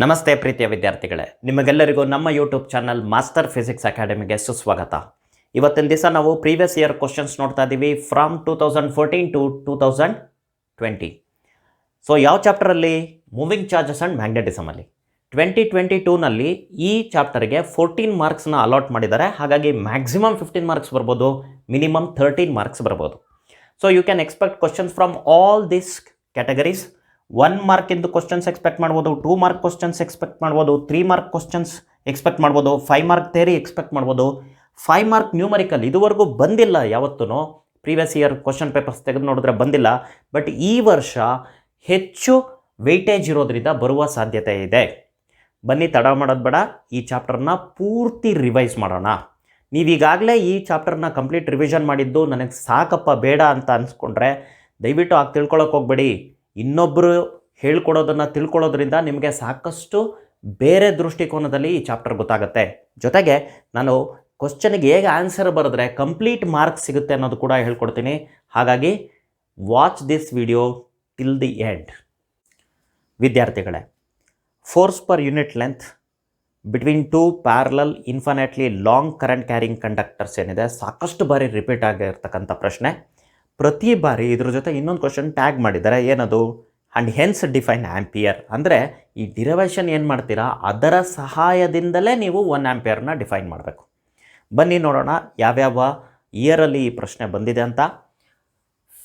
ನಮಸ್ತೆ ಪ್ರೀತಿಯ ವಿದ್ಯಾರ್ಥಿಗಳೇ, ನಿಮಗೆಲ್ಲರಿಗೂ ನಮ್ಮ ಯೂಟ್ಯೂಬ್ ಚಾನಲ್ ಮಾಸ್ಟರ್ ಫಿಸಿಕ್ಸ್ ಅಕಾಡೆಮಿಗೆ ಸುಸ್ವಾಗತ. ಇವತ್ತಿನ ದಿವಸ ನಾವು ಪ್ರೀವಿಯಸ್ ಇಯರ್ ಕ್ವಶನ್ಸ್ ನೋಡ್ತಾ ಇದ್ದೀವಿ ಫ್ರಮ್ 2014 ಟು 2020. ಸೊ ಯಾವ ಚಾಪ್ಟರಲ್ಲಿ? ಮೂವಿಂಗ್ ಚಾರ್ಜಸ್ ಆ್ಯಂಡ್ ಮ್ಯಾಗ್ನೆಟಿಸಮಲ್ಲಿ 2022ನಲ್ಲಿ ಈ ಚಾಪ್ಟರ್ಗೆ 14 ಮಾರ್ಕ್ಸ್ನ ಅಲಾಟ್ ಮಾಡಿದ್ದಾರೆ. ಹಾಗಾಗಿ ಮ್ಯಾಕ್ಸಿಮಮ್ 15 ಮಾರ್ಕ್ಸ್ ಬರ್ಬೋದು, ಮಿನಿಮಮ್ 13 ಮಾರ್ಕ್ಸ್ ಬರ್ಬೋದು. So you can expect questions from all this categories. 1 ಮಾರ್ಕಿಂದು ಕ್ವಶನ್ಸ್ ಎಕ್ಸ್ಪೆಕ್ಟ್ ಮಾಡ್ಬೋದು, 2 ಮಾರ್ಕ್ ಕ್ವಶನ್ಸ್ ಎಕ್ಸ್ಪೆಕ್ಟ್ ಮಾಡ್ಬೋದು, 3 ಮಾರ್ಕ್ ಕ್ವಶನ್ಸ್ ಎಕ್ಸ್ಪೆಕ್ಟ್ ಮಾಡ್ಬೋದು, 5 ಮಾರ್ಕ್ ಥಿಯರಿ ಎಕ್ಸ್ಪೆಕ್ಟ್ ಮಾಡ್ಬೋದು, 5 ಮಾರ್ಕ್ ನ್ಯೂಮರಿಕಲ್. ಇದುವರೆಗೂ ಬಂದಿಲ್ಲ ಯಾವತ್ತೂ, ಪ್ರೀವಿಯಸ್ ಇಯರ್ ಕ್ವಶನ್ ಪೇಪರ್ಸ್ ತೆಗೆದು ನೋಡಿದ್ರೆ ಬಂದಿಲ್ಲ. ಬಟ್ ಈ ವರ್ಷ ಹೆಚ್ಚು ವೆಯ್ಟೇಜ್ ಇರೋದ್ರಿಂದ ಬರುವ ಸಾಧ್ಯತೆ ಇದೆ. ಬನ್ನಿ, ತಡ ಮಾಡೋದು ಬೇಡ, ಈ ಚಾಪ್ಟರ್ನ ಪೂರ್ತಿ ರಿವೈಸ್ ಮಾಡೋಣ. ನೀವೀಗಾಗಲೇ ಈ ಚಾಪ್ಟರ್ನ ಕಂಪ್ಲೀಟ್ ರಿವಿಷನ್ ಮಾಡಿದ್ದು ನನಗೆ ಸಾಕಪ್ಪ ಬೇಡ ಅಂತ ಅನ್ಸ್ಕೊಂಡ್ರೆ ದಯವಿಟ್ಟು ಆಗ ತಿಳ್ಕೊಳಕ್ಕೆ ಹೋಗ್ಬೇಡಿ. ಇನ್ನೊಬ್ಬರು ಹೇಳ್ಕೊಡೋದನ್ನು ತಿಳ್ಕೊಳ್ಳೋದ್ರಿಂದ ನಿಮಗೆ ಸಾಕಷ್ಟು ಬೇರೆ ದೃಷ್ಟಿಕೋನದಲ್ಲಿ ಈ ಚಾಪ್ಟರ್ ಗೊತ್ತಾಗುತ್ತೆ. ಜೊತೆಗೆ ನಾನು ಕ್ವಶನ್ಗೆ ಹೇಗೆ ಆನ್ಸರ್ ಬರೆದ್ರೆ ಕಂಪ್ಲೀಟ್ ಮಾರ್ಕ್ಸ್ ಸಿಗುತ್ತೆ ಅನ್ನೋದು ಕೂಡ ಹೇಳ್ಕೊಡ್ತೀನಿ. ಹಾಗಾಗಿ watch this video till the end. ವಿದ್ಯಾರ್ಥಿಗಳೇ, force per unit length between 2 parallel infinitely long current carrying conductors ಏನಿದೆ, ಸಾಕಷ್ಟು ಬಾರಿ ರಿಪೀಟ್ ಆಗಿರ್ತಕ್ಕಂಥ ಪ್ರಶ್ನೆ. ಪ್ರತಿ ಬಾರಿ ಇದ್ರ ಜೊತೆ ಇನ್ನೊಂದು ಕ್ವಶನ್ ಟ್ಯಾಗ್ ಮಾಡಿದ್ದಾರೆ. ಏನದು? And hence define ampere. ಅಂದರೆ ಈ ಡಿರೈವೇಷನ್ ಏನು ಮಾಡ್ತೀರಾ ಅದರ ಸಹಾಯದಿಂದಲೇ ನೀವು 1 ಆ್ಯಂಪಿಯರ್ನ ಡಿಫೈನ್ ಮಾಡಬೇಕು. ಬನ್ನಿ ನೋಡೋಣ ಯಾವ್ಯಾವ ಇಯರಲ್ಲಿ ಈ ಪ್ರಶ್ನೆ ಬಂದಿದೆ ಅಂತ.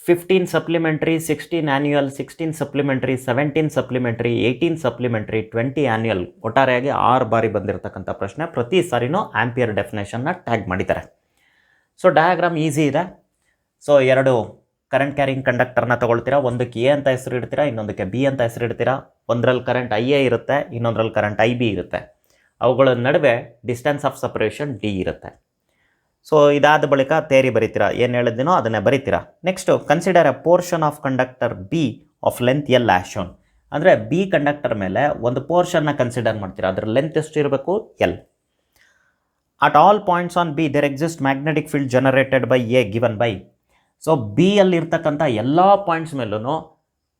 15 supplementary, 16 annual, 16 supplementary, 17 supplementary, 18 supplementary, 20 annual, ಒಟ್ಟಾರೆಯಾಗಿ 6 ಬಾರಿ ಬಂದಿರತಕ್ಕಂಥ ಪ್ರಶ್ನೆ. ಪ್ರತಿ ಸಾರಿನೂ ಆ್ಯಂಪಿಯರ್ ಡೆಫಿನೇಷನ್ನ ಟ್ಯಾಗ್ ಮಾಡಿದ್ದಾರೆ. ಸೊ ಡಯಾಗ್ರಾಮ್ ಈಸಿ ಇದೆ. ಸೊ 2 ಕರೆಂಟ್ ಕ್ಯಾರಿಂಗ್ ಕಂಡಕ್ಟರ್ನ ತೊಗೊಳ್ತೀರಾ. ಒಂದಕ್ಕೆ ಎ ಅಂತ ಹೆಸರು ಇಡ್ತೀರಾ, ಇನ್ನೊಂದಕ್ಕೆ ಬಿ ಅಂತ ಹೆಸರು ಇಡ್ತೀರಾ. ಒಂದರಲ್ಲಿ ಕರೆಂಟ್ ಐ ಎ ಇರುತ್ತೆ, ಇನ್ನೊಂದರಲ್ಲಿ ಕರೆಂಟ್ ಐ ಬಿ ಇರುತ್ತೆ. ಅವುಗಳ ನಡುವೆ ಡಿಸ್ಟೆನ್ಸ್ ಆಫ್ ಸಪರೇಷನ್ ಡಿ ಇರುತ್ತೆ. ಸೊ ಇದಾದ ಬಳಿಕ ಥಿಯರಿ ಬರೀತೀರಾ, ಏನು ಹೇಳಿದ್ದೀನೋ ಅದನ್ನೇ ಬರೀತೀರಾ. Next consider a portion of conductor B of length L as shown. ಅಂದರೆ ಬಿ ಕಂಡಕ್ಟರ್ ಮೇಲೆ ಒಂದು ಪೋರ್ಷನ್ನ ಕನ್ಸಿಡರ್ ಮಾಡ್ತೀರಾ, ಅದರ ಲೆಂತ್ ಎಷ್ಟು ಇರಬೇಕು? L. At all points on B there exist magnetic field generated by A given by. So B ಅಲ್ಲಿರ್ತಕ್ಕಂಥ ಎಲ್ಲ ಪಾಯಿಂಟ್ಸ್ ಮೇಲೂ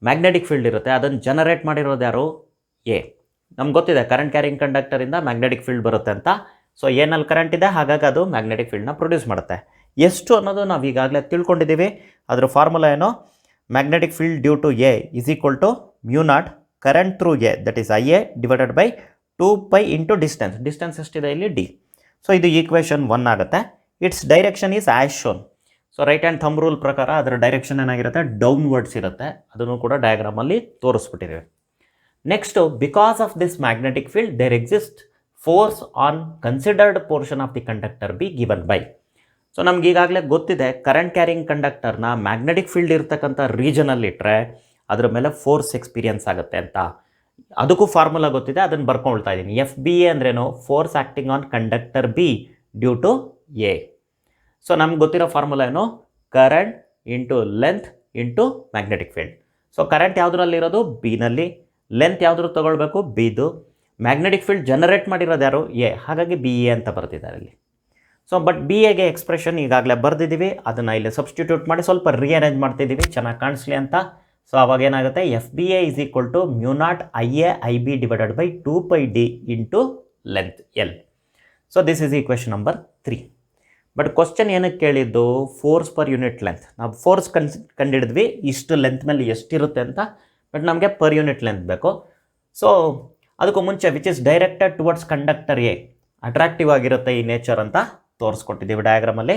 ಮ್ಯಾಗ್ನೆಟಿಕ್ ಫೀಲ್ಡ್ ಇರುತ್ತೆ. ಅದನ್ನು ಜನರೇಟ್ ಮಾಡಿರೋದು ಯಾರು? ಎ. ನಮ್ಗೆ ಗೊತ್ತಿದೆ ಕರೆಂಟ್ ಕ್ಯಾರಿಂಗ್ ಕಂಡಕ್ಟರಿಂದ ಮ್ಯಾಗ್ನೆಟಿಕ್ ಫೀಲ್ಡ್ ಬರುತ್ತೆ ಅಂತ. ಸೊ ಏನಲ್ಲಿ ಕರೆಂಟ್ ಇದೆ, ಹಾಗಾಗಿ ಅದು ಮ್ಯಾಗ್ನೆಟಿಕ್ ಫೀಲ್ಡ್ನ ಪ್ರೊಡ್ಯೂಸ್ ಮಾಡುತ್ತೆ. ಎಷ್ಟು ಅನ್ನೋದು ನಾವು ಈಗಾಗಲೇ ತಿಳ್ಕೊಂಡಿದ್ದೀವಿ. ಅದರ ಫಾರ್ಮುಲಾ ಏನು? Magnetic field due to A is equal to mu naught current through A, that is I A divided by 2π into distance. Distance ಎಷ್ಟಿದೆ ಇಲ್ಲಿ? ಡಿ. ಸೊ ಇದು ಈಕ್ವೇಷನ್ 1 ಆಗುತ್ತೆ. Its direction is as shown. So right hand thumb rule ಪ್ರಕಾರ ಅದರ direction ಏನಾಗಿರುತ್ತೆ? Downwards ಇರುತ್ತೆ. ಅದನ್ನು ಕೂಡ ಡಯಾಗ್ರಾಮಲ್ಲಿ ತೋರಿಸ್ಬಿಟ್ಟಿದ್ದೀವಿ. Next, because of this magnetic field there exist force on considered portion of the conductor be given by. So ನಮ್ಗೆ ಈಗಾಗಲೇ ಗೊತ್ತಿದೆ ಕರೆಂಟ್ ಕ್ಯಾರಿಂಗ್ ಕಂಡಕ್ಟರ್ನ ಮ್ಯಾಗ್ನೆಟಿಕ್ ಫೀಲ್ಡ್ ಇರ್ತಕ್ಕಂಥ ರೀಜನಲ್ಲಿ ಇಟ್ಟರೆ ಅದ್ರ ಮೇಲೆ ಫೋರ್ಸ್ ಎಕ್ಸ್ಪೀರಿಯನ್ಸ್ ಆಗುತ್ತೆ ಅಂತ. ಅದಕ್ಕೂ ಫಾರ್ಮುಲಾ ಗೊತ್ತಿದೆ, ಅದನ್ನು ಬರ್ಕೊಳ್ತಾ ಇದ್ದೀನಿ. ಎಫ್ ಬಿ ಎ ಅಂದ್ರೇನು? Force acting on conductor B due to A. So ನಮ್ಗೆ ಗೊತ್ತಿರೋ ಫಾರ್ಮುಲಾ ಏನು? Current into length into magnetic field. So current ಯಾವುದ್ರಲ್ಲಿರೋದು? ಬಿನಲ್ಲಿ. ಲೆಂತ್ ಯಾವ್ದ್ರ ತೊಗೊಳ್ಬೇಕು? ಬಿದು. ಮ್ಯಾಗ್ನೆಟಿಕ್ ಫೀಲ್ಡ್ ಜನರೇಟ್ ಮಾಡಿರೋದು ಯಾರು? ಎ. ಹಾಗಾಗಿ ಬಿ ಎ ಅಂತ ಬರ್ತಿದ್ದಾರೆ ಇಲ್ಲಿ. ಸೊ ಬಟ್ ಬಿ ಎಗೆ ಎಕ್ಸ್ಪ್ರೆಷನ್ ಈಗಾಗಲೇ ಬರೆದಿದ್ದೀವಿ, ಅದನ್ನು ಇಲ್ಲಿ ಸಬ್ಸ್ಟಿಟ್ಯೂಟ್ ಮಾಡಿ ಸ್ವಲ್ಪ ರಿಅರೇಂಜ್ ಮಾಡ್ತಿದ್ದೀವಿ ಚೆನ್ನಾಗಿ ಕಾಣಿಸ್ಲಿ ಅಂತ. ಸೊ ಅವಾಗ ಏನಾಗುತ್ತೆ? F B A is equal to mu naught I A I B divided by 2π d into length L. So this is equation number 3. But question ಏನಕ್ಕೆ ಕೇಳಿದ್ದು? Force per unit length. ನಾವು force ಕಂಡಿಡಿದ್ವಿ ಇಷ್ಟು length ಮೇಲೆ ಎಷ್ಟಿರುತ್ತೆ ಅಂತ, but ನಮಗೆ per unit length ಬೇಕು. ಸೊ ಅದಕ್ಕೂ ಮುಂಚೆ which is directed towards conductor A, attractive ಆಗಿರುತ್ತೆ ಈ ನೇಚರ್ ಅಂತ ತೋರಿಸ್ಕೊಟ್ಟಿದ್ದೀವಿ ಡಯಾಗ್ರಾಮಲ್ಲಿ.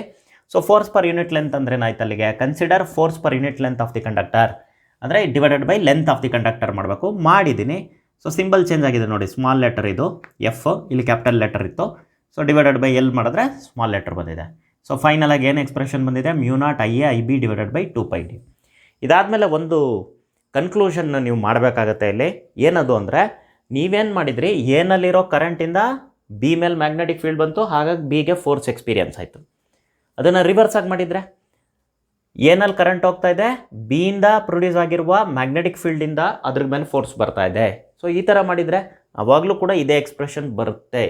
So force per unit length ಅಂದರೆ ಏನಾಯ್ತು ಅಲ್ಲಿಗೆ? Consider force per unit length of the conductor ಅಂದರೆ divided by length of the conductor ಮಾಡಬೇಕು. ಮಾಡಿದ್ದೀನಿ. ಸೊ ಸಿಂಬಲ್ ಚೇಂಜ್ ಆಗಿದೆ ನೋಡಿ, ಸ್ಮಾಲ್ ಲೆಟರ್ ಇದು ಎಫ್, ಇಲ್ಲಿ ಕ್ಯಾಪಿಟಲ್ ಲೆಟರ್ ಇತ್ತು. ಸೊ ಡಿವೈಡೆಡ್ ಬೈ ಎಲ್ ಮಾಡಿದ್ರೆ ಸ್ಮಾಲ್ ಲೆಟರ್ ಬಂದಿದೆ. ಸೊ ಫೈನಲ್ ಆಗಿ ಏನು ಎಕ್ಸ್ಪ್ರೆಷನ್ ಬಂದಿದೆ? Mu naught I A I B divided by 2π d. ಇದಾದಮೇಲೆ ಒಂದು ಕನ್ಕ್ಲೂಷನ್ನ ನೀವು ಮಾಡಬೇಕಾಗತ್ತೆ ಇಲ್ಲಿ. ಏನದು ಅಂದರೆ, ನೀವೇನು ಮಾಡಿದ್ರಿ? ಏನಲ್ಲಿರೋ ಕರೆಂಟಿಂದ ಬಿ ಮೇಲೆ ಮ್ಯಾಗ್ನೆಟಿಕ್ ಫೀಲ್ಡ್ ಬಂತು, ಹಾಗಾಗಿ ಬಿಗೆ ಫೋರ್ಸ್ ಎಕ್ಸ್ಪೀರಿಯನ್ಸ್ ಆಯಿತು. ಅದನ್ನು ರಿವರ್ಸ್ ಆಗಿ ಮಾಡಿದರೆ ಏನಲ್ಲಿ ಕರೆಂಟ್ ಹೋಗ್ತಾ ಇದೆ, ಬಿಯಿಂದ ಪ್ರೊಡ್ಯೂಸ್ ಆಗಿರುವ ಮ್ಯಾಗ್ನೆಟಿಕ್ ಫೀಲ್ಡಿಂದ ಅದ್ರ ಮೇಲೆ ಫೋರ್ಸ್ ಬರ್ತಾ ಇದೆ. ಸೊ ಈ ಥರ ಮಾಡಿದರೆ ಅವಾಗಲೂ ಕೂಡ ಇದೇ ಎಕ್ಸ್ಪ್ರೆಷನ್ ಬರುತ್ತೆ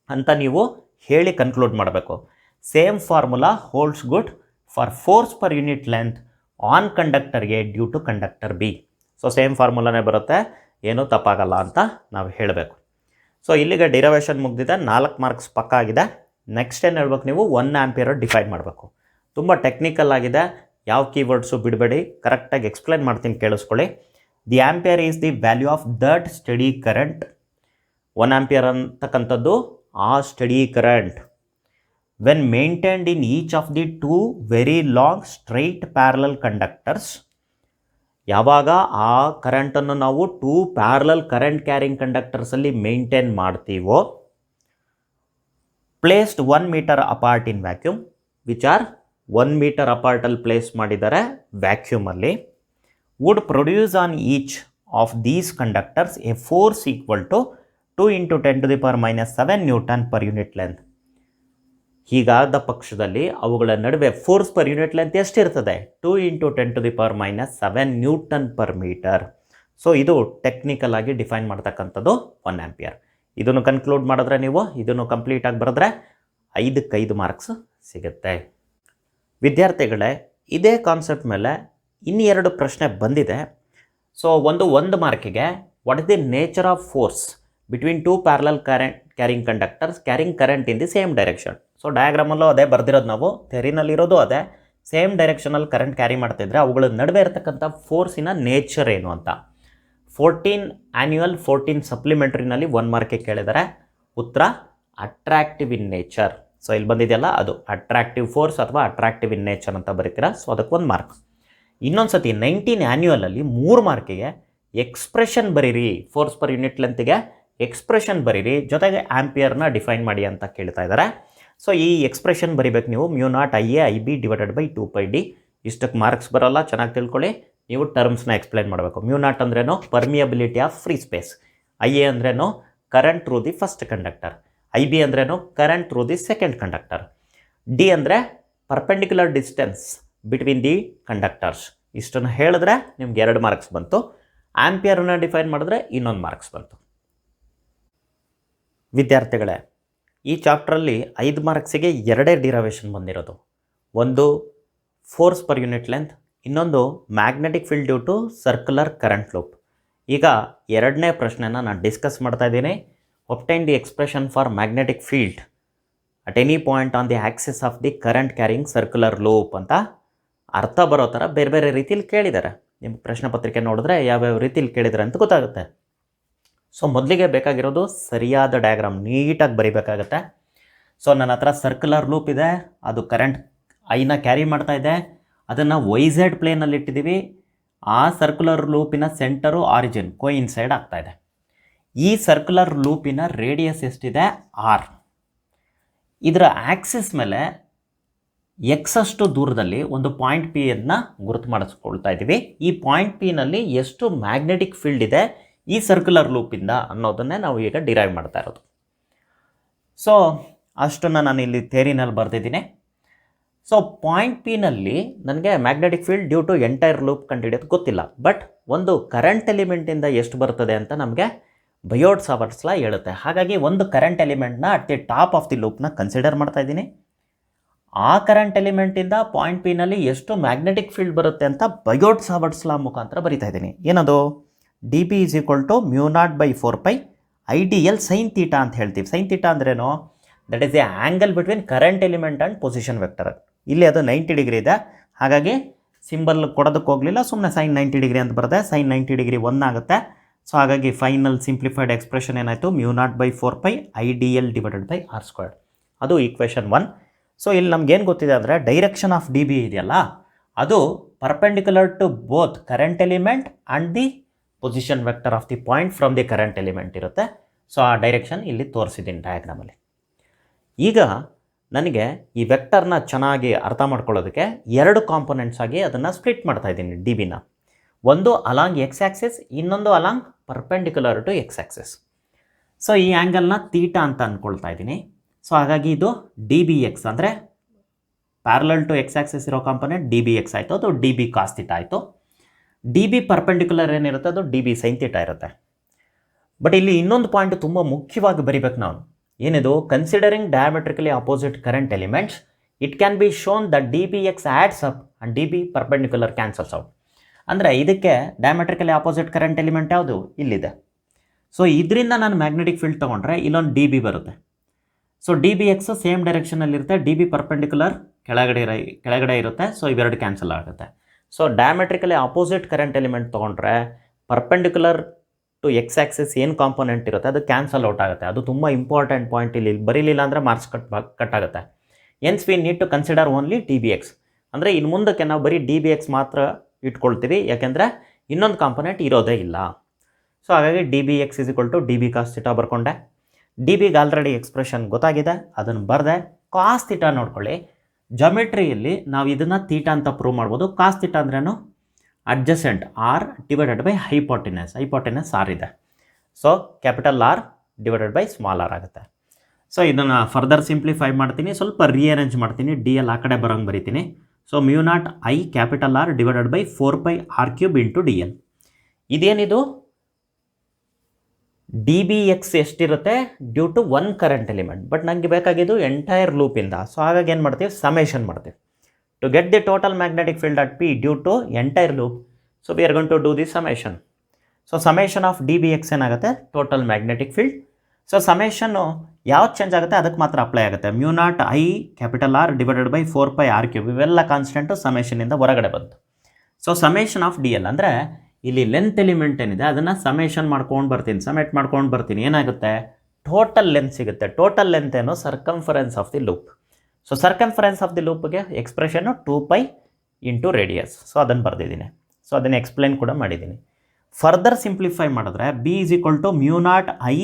ಅಂತ ನೀವು ಹೇಳಿ ಕನ್ಕ್ಲೂಡ್ ಮಾಡಬೇಕು. Same formula holds good for force per unit length on conductor A due to conductor B. So same ಫಾರ್ಮುಲಾನೇ ಬರುತ್ತೆ. ಏನೂ ತಪ್ಪಾಗಲ್ಲ ಅಂತ ನಾವು ಹೇಳಬೇಕು. ಸೊ ಇಲ್ಲಿಗೆ ಡಿರವೇಷನ್ ಮುಗ್ದಿದೆ, 4 ಮಾರ್ಕ್ಸ್ ಪಕ್ಕ ಆಗಿದೆ. ನೆಕ್ಸ್ಟ್ ಏನು ಹೇಳ್ಬೇಕು, ನೀವು 1 ಆಂಪಿಯರ್ ಡಿಫೈನ್ ಮಾಡಬೇಕು. ತುಂಬ ಟೆಕ್ನಿಕಲ್ ಆಗಿದೆ, ಯಾವ ಕೀವರ್ಡ್ಸು ಬಿಡಬೇಡಿ, ಕರೆಕ್ಟಾಗಿ ಎಕ್ಸ್ಪ್ಲೈನ್ ಮಾಡ್ತೀನಿ, ಕೇಳಿಸ್ಕೊಳ್ಳಿ. The ampere is the value of that steady current. 1 ampere ಅಂತಕ್ಕಂಥದ್ದು ಆ steady current when maintained in each of the 2 very long straight parallel conductors. ಯಾವಾಗ ಆ ಕರೆಂಟನ್ನು ನಾವು 2 ಪ್ಯಾರಲಲ್ ಕರೆಂಟ್ ಕ್ಯಾರಿಂಗ್ ಕಂಡಕ್ಟರ್ಸಲ್ಲಿ ಮೇಂಟೈನ್ ಮಾಡ್ತೀವೋ, placed 1 metre apart in vacuum, which are 1 metre ಅಪಾರ್ಟಲ್ಲಿ place ಮಾಡಿದ್ದಾರೆ ವ್ಯಾಕ್ಯೂಮಲ್ಲಿ, would produce on each of these conductors a force equal to 2 × 10⁻⁷ newton per unit length. ಹೀಗಾದ ಪಕ್ಷದಲ್ಲಿ ಅವುಗಳ ನಡುವೆ ಫೋರ್ಸ್ ಪರ್ ಯೂನಿಟ್ ಲೆಂತ್ ಎಷ್ಟಿರ್ತದೆ? 2 × 10⁻⁷ ನ್ಯೂಟನ್ ಪರ್ ಮೀಟರ್. ಸೊ ಇದು technical ಆಗಿ ಡಿಫೈನ್ ಮಾಡ್ತಕ್ಕಂಥದ್ದು 1 ಆಂಪಿಯರ್. ಇದನ್ನು ಕನ್ಕ್ಲೂಡ್ ಮಾಡಿದ್ರೆ, ನೀವು ಇದನ್ನು ಕಂಪ್ಲೀಟಾಗಿ ಬರೆದ್ರೆ 5 ಮಾರ್ಕ್ಸ್ ಸಿಗುತ್ತೆ. ವಿದ್ಯಾರ್ಥಿಗಳೇ, ಇದೇ ಕಾನ್ಸೆಪ್ಟ್ ಮೇಲೆ ಇನ್ನೆರಡು ಪ್ರಶ್ನೆ ಬಂದಿದೆ. ಸೊ ಒಂದು ಮಾರ್ಕಿಗೆ what is the nature of force between 2 parallel carrying conductors carrying current in the same direction. So ಡಯಾಗ್ರಾಮಲ್ಲೂ ಅದೇ ಬರ್ದಿರೋದು, ನಾವು ಥೆರಿನಲ್ಲಿರೋದು ಅದೇ, ಸೇಮ್ ಡೈರೆಕ್ಷನಲ್ಲಿ ಕರೆಂಟ್ ಕ್ಯಾರಿ ಮಾಡ್ತಾಯಿದ್ರೆ ಅವುಗಳ ನಡುವೆ ಇರತಕ್ಕಂಥ ಫೋರ್ಸಿನ ನೇಚರ್ ಏನು ಅಂತ 14 ಆ್ಯನ್ಯುವಲ್ 14 ಸಪ್ಲಿಮೆಂಟ್ರಿನಲ್ಲಿ 1 ಮಾರ್ಕಿಗೆ ಕೇಳಿದ್ದಾರೆ. ಉತ್ತರ ಅಟ್ರಾಕ್ಟಿವ್ ಇನ್ ನೇಚರ್. ಸೊ ಇಲ್ಲಿ ಬಂದಿದೆಯಲ್ಲ, ಅದು ಅಟ್ರಾಕ್ಟಿವ್ ಫೋರ್ಸ್ ಅಥವಾ ಅಟ್ರಾಕ್ಟಿವ್ ಇನ್ ನೇಚರ್ ಅಂತ ಬರೀತೀರಾ. ಸೊ ಅದಕ್ಕೆ 1 ಮಾರ್ಕ್. ಇನ್ನೊಂದು ಸತಿ 19 ಆ್ಯನ್ಯುವಲಲ್ಲಿ 3 ಮಾರ್ಕಿಗೆ ಎಕ್ಸ್ಪ್ರೆಷನ್ ಬರೀರಿ, ಫೋರ್ಸ್ ಪರ್ ಯೂನಿಟ್ ಲೆಂತ್ಗೆ ಎಕ್ಸ್ಪ್ರೆಷನ್ ಬರೀರಿ, ಜೊತೆಗೆ ಆಂಪಿಯರ್ನ ಡಿಫೈನ್ ಮಾಡಿ ಅಂತ ಕೇಳ್ತಾ ಇದ್ದಾರೆ. ಸೊ ಈ ಎಕ್ಸ್ಪ್ರೆಷನ್ ಬರೀಬೇಕು ನೀವು, μ0IA/IB/2πd. ಇಷ್ಟಕ್ಕೆ ಮಾರ್ಕ್ಸ್ ಬರೋಲ್ಲ, ಚೆನ್ನಾಗಿ ತಿಳ್ಕೊಳ್ಳಿ. ನೀವು ಟರ್ಮ್ಸ್ನ ಎಕ್ಸ್ಪ್ಲೈನ್ ಮಾಡಬೇಕು. μ0 ಅಂದ್ರೇನು? Permeability of free space. IA ಅಂದ್ರೇನು? Current through the first conductor. IB ಅಂದ್ರೇನು? Current through the second conductor. D ಅಂದರೆ perpendicular distance between the conductors. ಇಷ್ಟನ್ನು ಹೇಳಿದ್ರೆ ನಿಮ್ಗೆ 2 ಮಾರ್ಕ್ಸ್ ಬಂತು. ಆಂಪಿಯರ್ನ ಡಿಫೈನ್ ಮಾಡಿದ್ರೆ ಇನ್ನೊಂದು ಮಾರ್ಕ್ಸ್ ಬಂತು. ವಿದ್ಯಾರ್ಥಿಗಳೇ, ಈ ಚಾಪ್ಟ್ರಲ್ಲಿ 5 ಮಾರ್ಕ್ಸಿಗೆ 2 ಡಿರವೇಷನ್ ಬಂದಿರೋದು. ಒಂದು ಫೋರ್ಸ್ ಪರ್ ಯೂನಿಟ್ ಲೆಂತ್, ಇನ್ನೊಂದು magnetic field due to circular current loop. ಈಗ 2ನೇ ಪ್ರಶ್ನೆನ ನಾನು ಡಿಸ್ಕಸ್ ಮಾಡ್ತಾ ಇದ್ದೀನಿ. Obtain the expression for magnetic field at any point on the axis of the current carrying circular loop ಅಂತ ಅರ್ಥ ಬರೋ ಥರ ಬೇರೆ ಬೇರೆ ರೀತಿಯಲ್ಲಿ ಕೇಳಿದ್ದಾರೆ. ನಿಮ್ಮ ಪ್ರಶ್ನೆ ಪತ್ರಿಕೆ ನೋಡಿದ್ರೆ ಯಾವ್ಯಾವ ರೀತಿಯಲ್ಲಿ ಕೇಳಿದ್ದಾರೆ ಅಂತ ಗೊತ್ತಾಗುತ್ತೆ. ಸೊ ಮೊದಲಿಗೆ ಬೇಕಾಗಿರೋದು ಸರಿಯಾದ ಡಯಾಗ್ರಾಮ್ ನೀಟಾಗಿ ಬರೀಬೇಕಾಗತ್ತೆ. ಸೊ ನನ್ನ ಹತ್ರ ಸರ್ಕ್ಯುಲರ್ ಲೂಪ್ ಇದೆ, ಅದು ಕರೆಂಟ್ ಐನ ಕ್ಯಾರಿ ಮಾಡ್ತಾ ಇದೆ, ಅದನ್ನು YZ ಪ್ಲೇನಲ್ಲಿ ಇಟ್ಟಿದ್ದೀವಿ. ಆ ಸರ್ಕ್ಯುಲರ್ ಲೂಪಿನ ಸೆಂಟರು ಆರಿಜಿನ್ ಕೋಇನ್ಸೈಡ್ ಆಗ್ತಾ ಇದೆ. ಈ ಸರ್ಕ್ಯುಲರ್ ಲೂಪಿನ ರೇಡಿಯಸ್ ಎಷ್ಟಿದೆ? R. ಇದರ ಆಕ್ಸಿಸ್ ಮೇಲೆ ಎಕ್ಸ್ ಅಷ್ಟು ದೂರದಲ್ಲಿ ಒಂದು ಪಾಯಿಂಟ್ P ಅನ್ನು ಗುರುತು ಮಾಡಿಸ್ಕೊಳ್ತಾ ಇದ್ದೀವಿ. ಈ ಪಾಯಿಂಟ್ Pನಲ್ಲಿ ಎಷ್ಟು ಮ್ಯಾಗ್ನೆಟಿಕ್ ಫೀಲ್ಡ್ ಇದೆ ಈ ಸರ್ಕ್ಯುಲರ್ ಲೂಪಿಂದ ಅನ್ನೋದನ್ನೇ ನಾವು ಈಗ ಡಿರೈವ್ ಮಾಡ್ತಾ ಇರೋದು. ಸೊ ಅಷ್ಟನ್ನು ನಾನು ಇಲ್ಲಿ ಥೇರಿನಲ್ಲಿ ಬರೆದಿದ್ದೀನಿ. ಸೊ ಪಾಯಿಂಟ್ Pನಲ್ಲಿ ನನಗೆ magnetic field due to entire loop ಕಂಡುಹಿಡಿಯೋದು ಗೊತ್ತಿಲ್ಲ. ಬಟ್ ಒಂದು ಕರೆಂಟ್ ಎಲಿಮೆಂಟಿಂದ ಎಷ್ಟು ಬರ್ತದೆ ಅಂತ ನಮಗೆ ಬಯೋಟ್ ಸಾವರ್ಟ್ಸ್ ಲಾ ಹೇಳುತ್ತೆ. ಹಾಗಾಗಿ ಒಂದು ಕರೆಂಟ್ ಎಲಿಮೆಂಟ್ನ at the top of the ಲೂಪ್ನ ಕನ್ಸಿಡರ್ ಮಾಡ್ತಾ ಇದ್ದೀನಿ. ಆ ಕರೆಂಟ್ ಎಲಿಮೆಂಟಿಂದ ಪಾಯಿಂಟ್ Pನಲ್ಲಿ ಎಷ್ಟು ಮ್ಯಾಗ್ನೆಟಿಕ್ ಫೀಲ್ಡ್ ಬರುತ್ತೆ ಅಂತ ಬಯೋಟ್ ಸಾವರ್ಟ್ಸ್ ಲಾ ಮುಖಾಂತರ ಬರಿತಾ ಇದ್ದೀನಿ. ಏನದು? dB = μ0/4π IDL sin θ ಅಂತ ಹೇಳ್ತೀವಿ. sin θ ಅಂದ್ರೇನು? That is the angle between current element and position vector. ಇಲ್ಲಿ ಅದು 90 ಡಿಗ್ರಿ ಇದೆ, ಹಾಗಾಗಿ ಸಿಂಬಲ್ ಕೊಡೋದಕ್ಕೆ ಹೋಗಲಿಲ್ಲ, ಸುಮ್ಮನೆ sin 90 ಡಿಗ್ರಿ ಅಂತ ಬರುತ್ತೆ. sin 90 ಡಿಗ್ರಿ 1 ಆಗುತ್ತೆ. ಸೊ ಹಾಗಾಗಿ ಫೈನಲ್ ಸಿಂಪ್ಲಿಫೈಡ್ ಎಕ್ಸ್ಪ್ರೆಷನ್ ಏನಾಯಿತು? μ0/4π IDL/r². ಅದು ಈಕ್ವೇಷನ್ 1. ಸೊ ಇಲ್ಲಿ ನಮಗೇನು ಗೊತ್ತಿದೆ ಅಂದರೆ ಡೈರೆಕ್ಷನ್ ಆಫ್ dB ಇದೆಯಲ್ಲ, ಅದು perpendicular to both current element and the position vector of the point from the current element ಇರುತ್ತೆ. ಸೊ ಆ ಡೈರೆಕ್ಷನ್ ಇಲ್ಲಿ ತೋರಿಸಿದ್ದೀನಿ ಡಯಾಗ್ರಾಮಲ್ಲಿ. ಈಗ ನನಗೆ ಈ ವೆಕ್ಟರ್ನ ಚೆನ್ನಾಗಿ ಅರ್ಥ ಮಾಡ್ಕೊಳ್ಳೋದಕ್ಕೆ 2 ಕಾಂಪೊನೆಂಟ್ಸ್ ಆಗಿ ಅದನ್ನು ಸ್ಪ್ಲಿಟ್ ಮಾಡ್ತಾ ಇದ್ದೀನಿ ಡಿಬಿನ. ಒಂದು ಅಲಾಂಗ್ ಎಕ್ಸ್ ಆ್ಯಕ್ಸಿಸ್, ಇನ್ನೊಂದು along perpendicular to X axis. So ಈ ಆ್ಯಂಗಲ್ನ θ ಅಂತ ಅಂದ್ಕೊಳ್ತಾ ಇದ್ದೀನಿ. ಸೊ ಹಾಗಾಗಿ ಇದು DBX ಅಂದರೆ ಪ್ಯಾರಲಲ್ ಟು ಎಕ್ಸ್ ಆ್ಯಕ್ಸಿಸ್ ಇರೋ ಕಾಂಪೊನೆಂಟ್ DBX ಆಯಿತು, ಅದು DB cos θ ಆಯಿತು. DB ಪರ್ಪೆಂಡಿಕ್ಯುಲರ್ ಏನಿರುತ್ತೆ ಅದು DB sin θ ಇರುತ್ತೆ. ಬಟ್ ಇಲ್ಲಿ ಇನ್ನೊಂದು ಪಾಯಿಂಟ್ ತುಂಬ ಮುಖ್ಯವಾಗಿ ಬರಿಬೇಕು ನಾವು. ಏನಿದು? Considering diametrically opposite current elements, it can be shown that DBX adds up and DB perpendicular cancels out. ಅಂದರೆ ಇದಕ್ಕೆ ಡಯಾಮೆಟ್ರಿಕಲಿ ಆಪೋಸಿಟ್ ಕರೆಂಟ್ ಎಲಿಮೆಂಟ್ ಯಾವುದು ಇಲ್ಲಿದೆ. ಸೊ ಇದರಿಂದ ನಾನು ಮ್ಯಾಗ್ನೆಟಿಕ್ ಫೀಲ್ಡ್ ತೊಗೊಂಡ್ರೆ ಇಲ್ಲೊಂದು ಡಿ ಬಿ ಬರುತ್ತೆ. So d B x same ಡೈರೆಕ್ಷನಲ್ಲಿರುತ್ತೆ, ಡಿ ಬಿ ಪರ್ಪೆಂಡಿಕ್ಯುಲರ್ ಕೆಳಗಡೆ ಇರುತ್ತೆ. ಸೊ ಇವೆರಡು ಕ್ಯಾನ್ಸಲ್ ಆಗುತ್ತೆ. So diametrically opposite current element ತೊಗೊಂಡ್ರೆ ಪರ್ಪೆಂಡಿಕ್ಯುಲರ್ ಟು ಎಕ್ಸ್ ಆ್ಯಕ್ಸಿಸ್ ಏನು ಕಾಂಪೋನೆಂಟ್ ಇರುತ್ತೆ ಅದು ಕ್ಯಾನ್ಸಲ್ ಔಟ್ ಆಗುತ್ತೆ. ಅದು ತುಂಬ ಇಂಪಾರ್ಟೆಂಟ್ ಪಾಯಿಂಟ್. ಇಲ್ಲಿ ಬರೀಲಿಲ್ಲ ಅಂದರೆ ಮಾರ್ಕ್ಸ್ ಕಟ್ ಆಗುತ್ತೆ. Hence we need to consider only d B x. ಅಂದರೆ ಇನ್ನು ಮುಂದಕ್ಕೆ ನಾವು ಬರೀ ಡಿ ಬಿ ಎಕ್ಸ್ ಮಾತ್ರ ಇಟ್ಕೊಳ್ತೀವಿ, ಯಾಕೆಂದರೆ ಇನ್ನೊಂದು ಕಾಂಪೊನೆಂಟ್ ಇರೋದೇ ಇಲ್ಲ. ಸೊ ಹಾಗಾಗಿ d B x is equal to d B cos theta ಬರ್ಕೊಂಡೆ. ಡಿ ಬಿಗೆ ಆಲ್ರೆಡಿ ಎಕ್ಸ್ಪ್ರೆಷನ್ ಗೊತ್ತಾಗಿದೆ, ಅದನ್ನು ಬರೆದೆ. ಕಾಸ್ ಥೀಟಾ ನೋಡ್ಕೊಳ್ಳಿ, ಜಾಮೆಟ್ರಿಯಲ್ಲಿ ನಾವು ಇದನ್ನು ಥೀಟಾ ಅಂತ ಪ್ರೂವ್ ಮಾಡ್ಬೋದು. ಕಾಸ್ ಥೀಟಾ ಅಂದ್ರೇನು? Adjacent R divided by hypotenuse r ಇದೆ. So capital R divided by small r ಆಗುತ್ತೆ. ಸೊ ಇದನ್ನು ಫರ್ದರ್ ಸಿಂಪ್ಲಿಫೈ ಮಾಡ್ತೀನಿ, ಸ್ವಲ್ಪ ರೀಅರೇಂಜ್ ಮಾಡ್ತೀನಿ, ಡಿ ಎಲ್ ಆ ಕಡೆ ಬರೋಂಗೆ ಬರಿತೀನಿ. So mu naught I capital R divided by 4πr³ into d L. ಇದೇನಿದು ಡಿ ಬಿ ಎಕ್ಸ್ ಎಷ್ಟಿರುತ್ತೆ due to one current element, but ನನಗೆ ಬೇಕಾಗಿದ್ದು ಎಂಟೈರ್ ಲೂಪಿಂದ. ಸೊ ಹಾಗಾಗಿ ಏನು ಮಾಡ್ತೀವಿ, ಸಮೇಷನ್ ಮಾಡ್ತೀವಿ to get the total magnetic field at P due to entire loop. So we are going to do the summation. So summation of D B X ಏನಾಗುತ್ತೆ, total magnetic field. So ಸಮೇಷನ್ನು ಯಾವ್ದು change ಆಗುತ್ತೆ ಅದಕ್ಕೆ ಮಾತ್ರ apply ಆಗುತ್ತೆ. Mu naught I capital R divided by 4πr³ ಇವೆಲ್ಲ constant ಸಮೇಷನಿಂದ ಹೊರಗಡೆ ಬಂತು. So summation of D L ಅಂದರೆ ಇಲ್ಲಿ ಲೆಂತ್ ಎಲಿಮೆಂಟ್ ಏನಿದೆ ಅದನ್ನು ಸಮೇಷನ್ ಸಮೇಟ್ ಮಾಡ್ಕೊಂಡು ಬರ್ತೀನಿ. ಏನಾಗುತ್ತೆ, ಟೋಟಲ್ ಲೆಂತ್ ಸಿಗುತ್ತೆ. ಟೋಟಲ್ ಲೆಂತ್ ಏನು, circumference of the loop. So circumference of the ಲೂಪ್ಗೆ ಎಕ್ಸ್ಪ್ರೆಷನ್ನು 2π ಇಂಟು ರೇಡಿಯಸ್. ಸೊ ಅದನ್ನು ಬರೆದಿದ್ದೀನಿ. ಸೊ ಅದನ್ನು ಎಕ್ಸ್ಪ್ಲೈನ್ ಕೂಡ ಮಾಡಿದ್ದೀನಿ. ಫರ್ದರ್ ಸಿಂಪ್ಲಿಫೈ ಮಾಡಿದ್ರೆ B is equal to mu naught I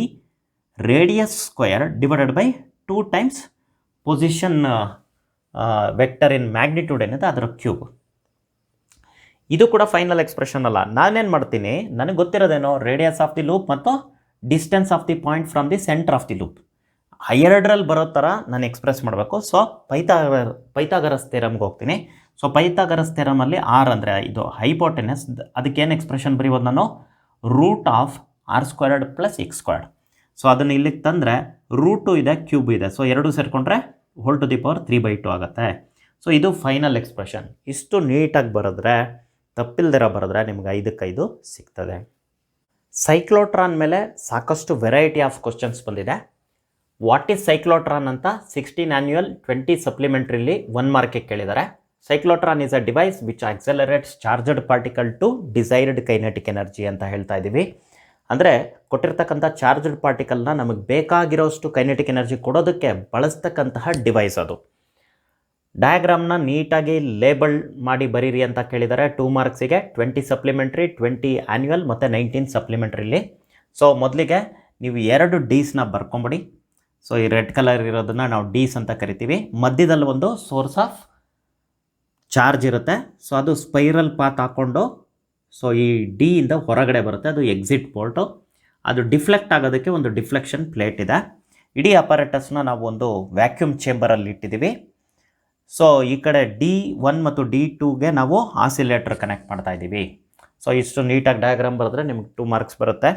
radius square divided by 2 times position vector in magnitude ಏನಿದೆ ಅದರ ಕ್ಯೂಬ್. ಇದು ಕೂಡ ಫೈನಲ್ ಎಕ್ಸ್ಪ್ರೆಷನ್ ಅಲ್ಲ. ನಾನೇನು ಮಾಡ್ತೀನಿ, ನನಗೆ ಗೊತ್ತಿರೋದೇನೋ ರೇಡಿಯಸ್ ಆಫ್ ದಿ ಲೂಪ್ ಮತ್ತು distance of the point from the centre of the loop. ಎರಡರಲ್ಲಿ ಬರೋ ಥರ ನಾನು ಎಕ್ಸ್ಪ್ರೆಸ್ ಮಾಡಬೇಕು. ಸೊ ಪೈಥಾಗರಸ್ ಥಿಯರಮ್ಗೆ ಹೋಗ್ತೀನಿ. ಸೊ ಪೈಥಾಗರಸ್ ಥಿಯರಮಲ್ಲಿ ಆರ್ ಅಂದರೆ ಇದು ಹೈಪೋಟೆನಸ್, ಅದಕ್ಕೇನು ಎಕ್ಸ್ಪ್ರೆಷನ್ ಬರೀಬೋದು ನಾನು, root of r² plus x². So ಅದನ್ನು ಇಲ್ಲಿಗೆ ತಂದರೆ ರೂಟು ಇದೆ, ಕ್ಯೂಬ್ ಇದೆ. ಸೊ ಎರಡು ಸೇರಿಕೊಂಡ್ರೆ ಹೋಲ್ ಟು ದಿ ಪವರ್ 3/2 ಆಗುತ್ತೆ. ಸೊ ಇದು ಫೈನಲ್ ಎಕ್ಸ್ಪ್ರೆಷನ್. ಇಷ್ಟು ನೀಟಾಗಿ ಬರೆದ್ರೆ, ತಪ್ಪಿಲ್ದಿರ ಬರೆದ್ರೆ ನಿಮ್ಗೆ 5/5 ಸಿಗ್ತದೆ. ಸೈಕ್ಲೋಟ್ರಾನ್ ಮೇಲೆ ಸಾಕಷ್ಟು ವೆರೈಟಿ ಆಫ್ ಕ್ವಶನ್ಸ್ ಬಂದಿದೆ. ವಾಟ್ ಈಸ್ ಸೈಕ್ಲೋಟ್ರಾನ್ ಅಂತ 16 ಆ್ಯನ್ಯುಯಲ್ 20 ಸಪ್ಲಿಮೆಂಟ್ರಿಲಿ 1 ಮಾರ್ಕಿಗೆ ಕೇಳಿದ್ದಾರೆ. Cyclotron is a device which accelerates charged particle to desired kinetic energy ಅಂತ ಹೇಳ್ತಾ ಇದ್ದೀವಿ. ಅಂದರೆ ಕೊಟ್ಟಿರ್ತಕ್ಕಂಥ ಚಾರ್ಜಡ್ ಪಾರ್ಟಿಕಲ್ನ ನಮಗೆ ಬೇಕಾಗಿರೋಷ್ಟು ಕೈನೆಟಿಕ್ ಎನರ್ಜಿ ಕೊಡೋದಕ್ಕೆ ಬಳಸ್ತಕ್ಕಂತಹ ಡಿವೈಸ್ ಅದು. ಡಯಾಗ್ರಾಮ್ನ ನೀಟಾಗಿ ಲೇಬಲ್ ಮಾಡಿ ಬರೀರಿ ಅಂತ ಕೇಳಿದ್ದಾರೆ 2 ಮಾರ್ಕ್ಸಿಗೆ. 20 ಸಪ್ಲಿಮೆಂಟ್ರಿ, 20 ಆ್ಯನ್ಯುಯಲ್ ಮತ್ತು 19 ಸಪ್ಲಿಮೆಂಟ್ರಿಲಿ. ಸೊ ಮೊದಲಿಗೆ ನೀವು 2 ಡೀಸ್ನ ಬರ್ಕೊಂಬಿಡಿ. ಸೊ ಈ ರೆಡ್ ಕಲರ್ ಇರೋದನ್ನು ನಾವು ಡೀಸ್ ಅಂತ ಕರಿತೀವಿ. ಮಧ್ಯದಲ್ಲಿ ಒಂದು ಸೋರ್ಸ್ ಆಫ್ ಚಾರ್ಜ್ ಇರುತ್ತೆ. ಸೊ ಅದು ಸ್ಪೈರಲ್ ಪಾತ್ ಹಾಕ್ಕೊಂಡು ಸೊ ಈ ಡಿ ಇಂದ ಹೊರಗಡೆ ಬರುತ್ತೆ, ಅದು ಎಕ್ಸಿಟ್ ಪೋರ್ಟು. ಅದು ಡಿಫ್ಲೆಕ್ಟ್ ಆಗೋದಕ್ಕೆ ಒಂದು ಡಿಫ್ಲೆಕ್ಷನ್ ಪ್ಲೇಟ್ ಇದೆ. ಇಡೀ ಅಪಾರೇಟಸ್ನ ನಾವು ಒಂದು ವ್ಯಾಕ್ಯೂಮ್ ಚೇಂಬರಲ್ಲಿ ಇಟ್ಟಿದ್ದೀವಿ. ಸೊ ಈ ಕಡೆ D1 ಮತ್ತು D2ಗೆ ನಾವು ಆಸಿಲೇಟರ್ ಕನೆಕ್ಟ್ ಮಾಡ್ತಾ ಇದ್ದೀವಿ. ಸೊ ಇಷ್ಟು ನೀಟಾಗಿ ಡಯಾಗ್ರಾಮ್ ಬರೆದ್ರೆ ನಿಮ್ಗೆ 2 ಮಾರ್ಕ್ಸ್ ಬರುತ್ತೆ.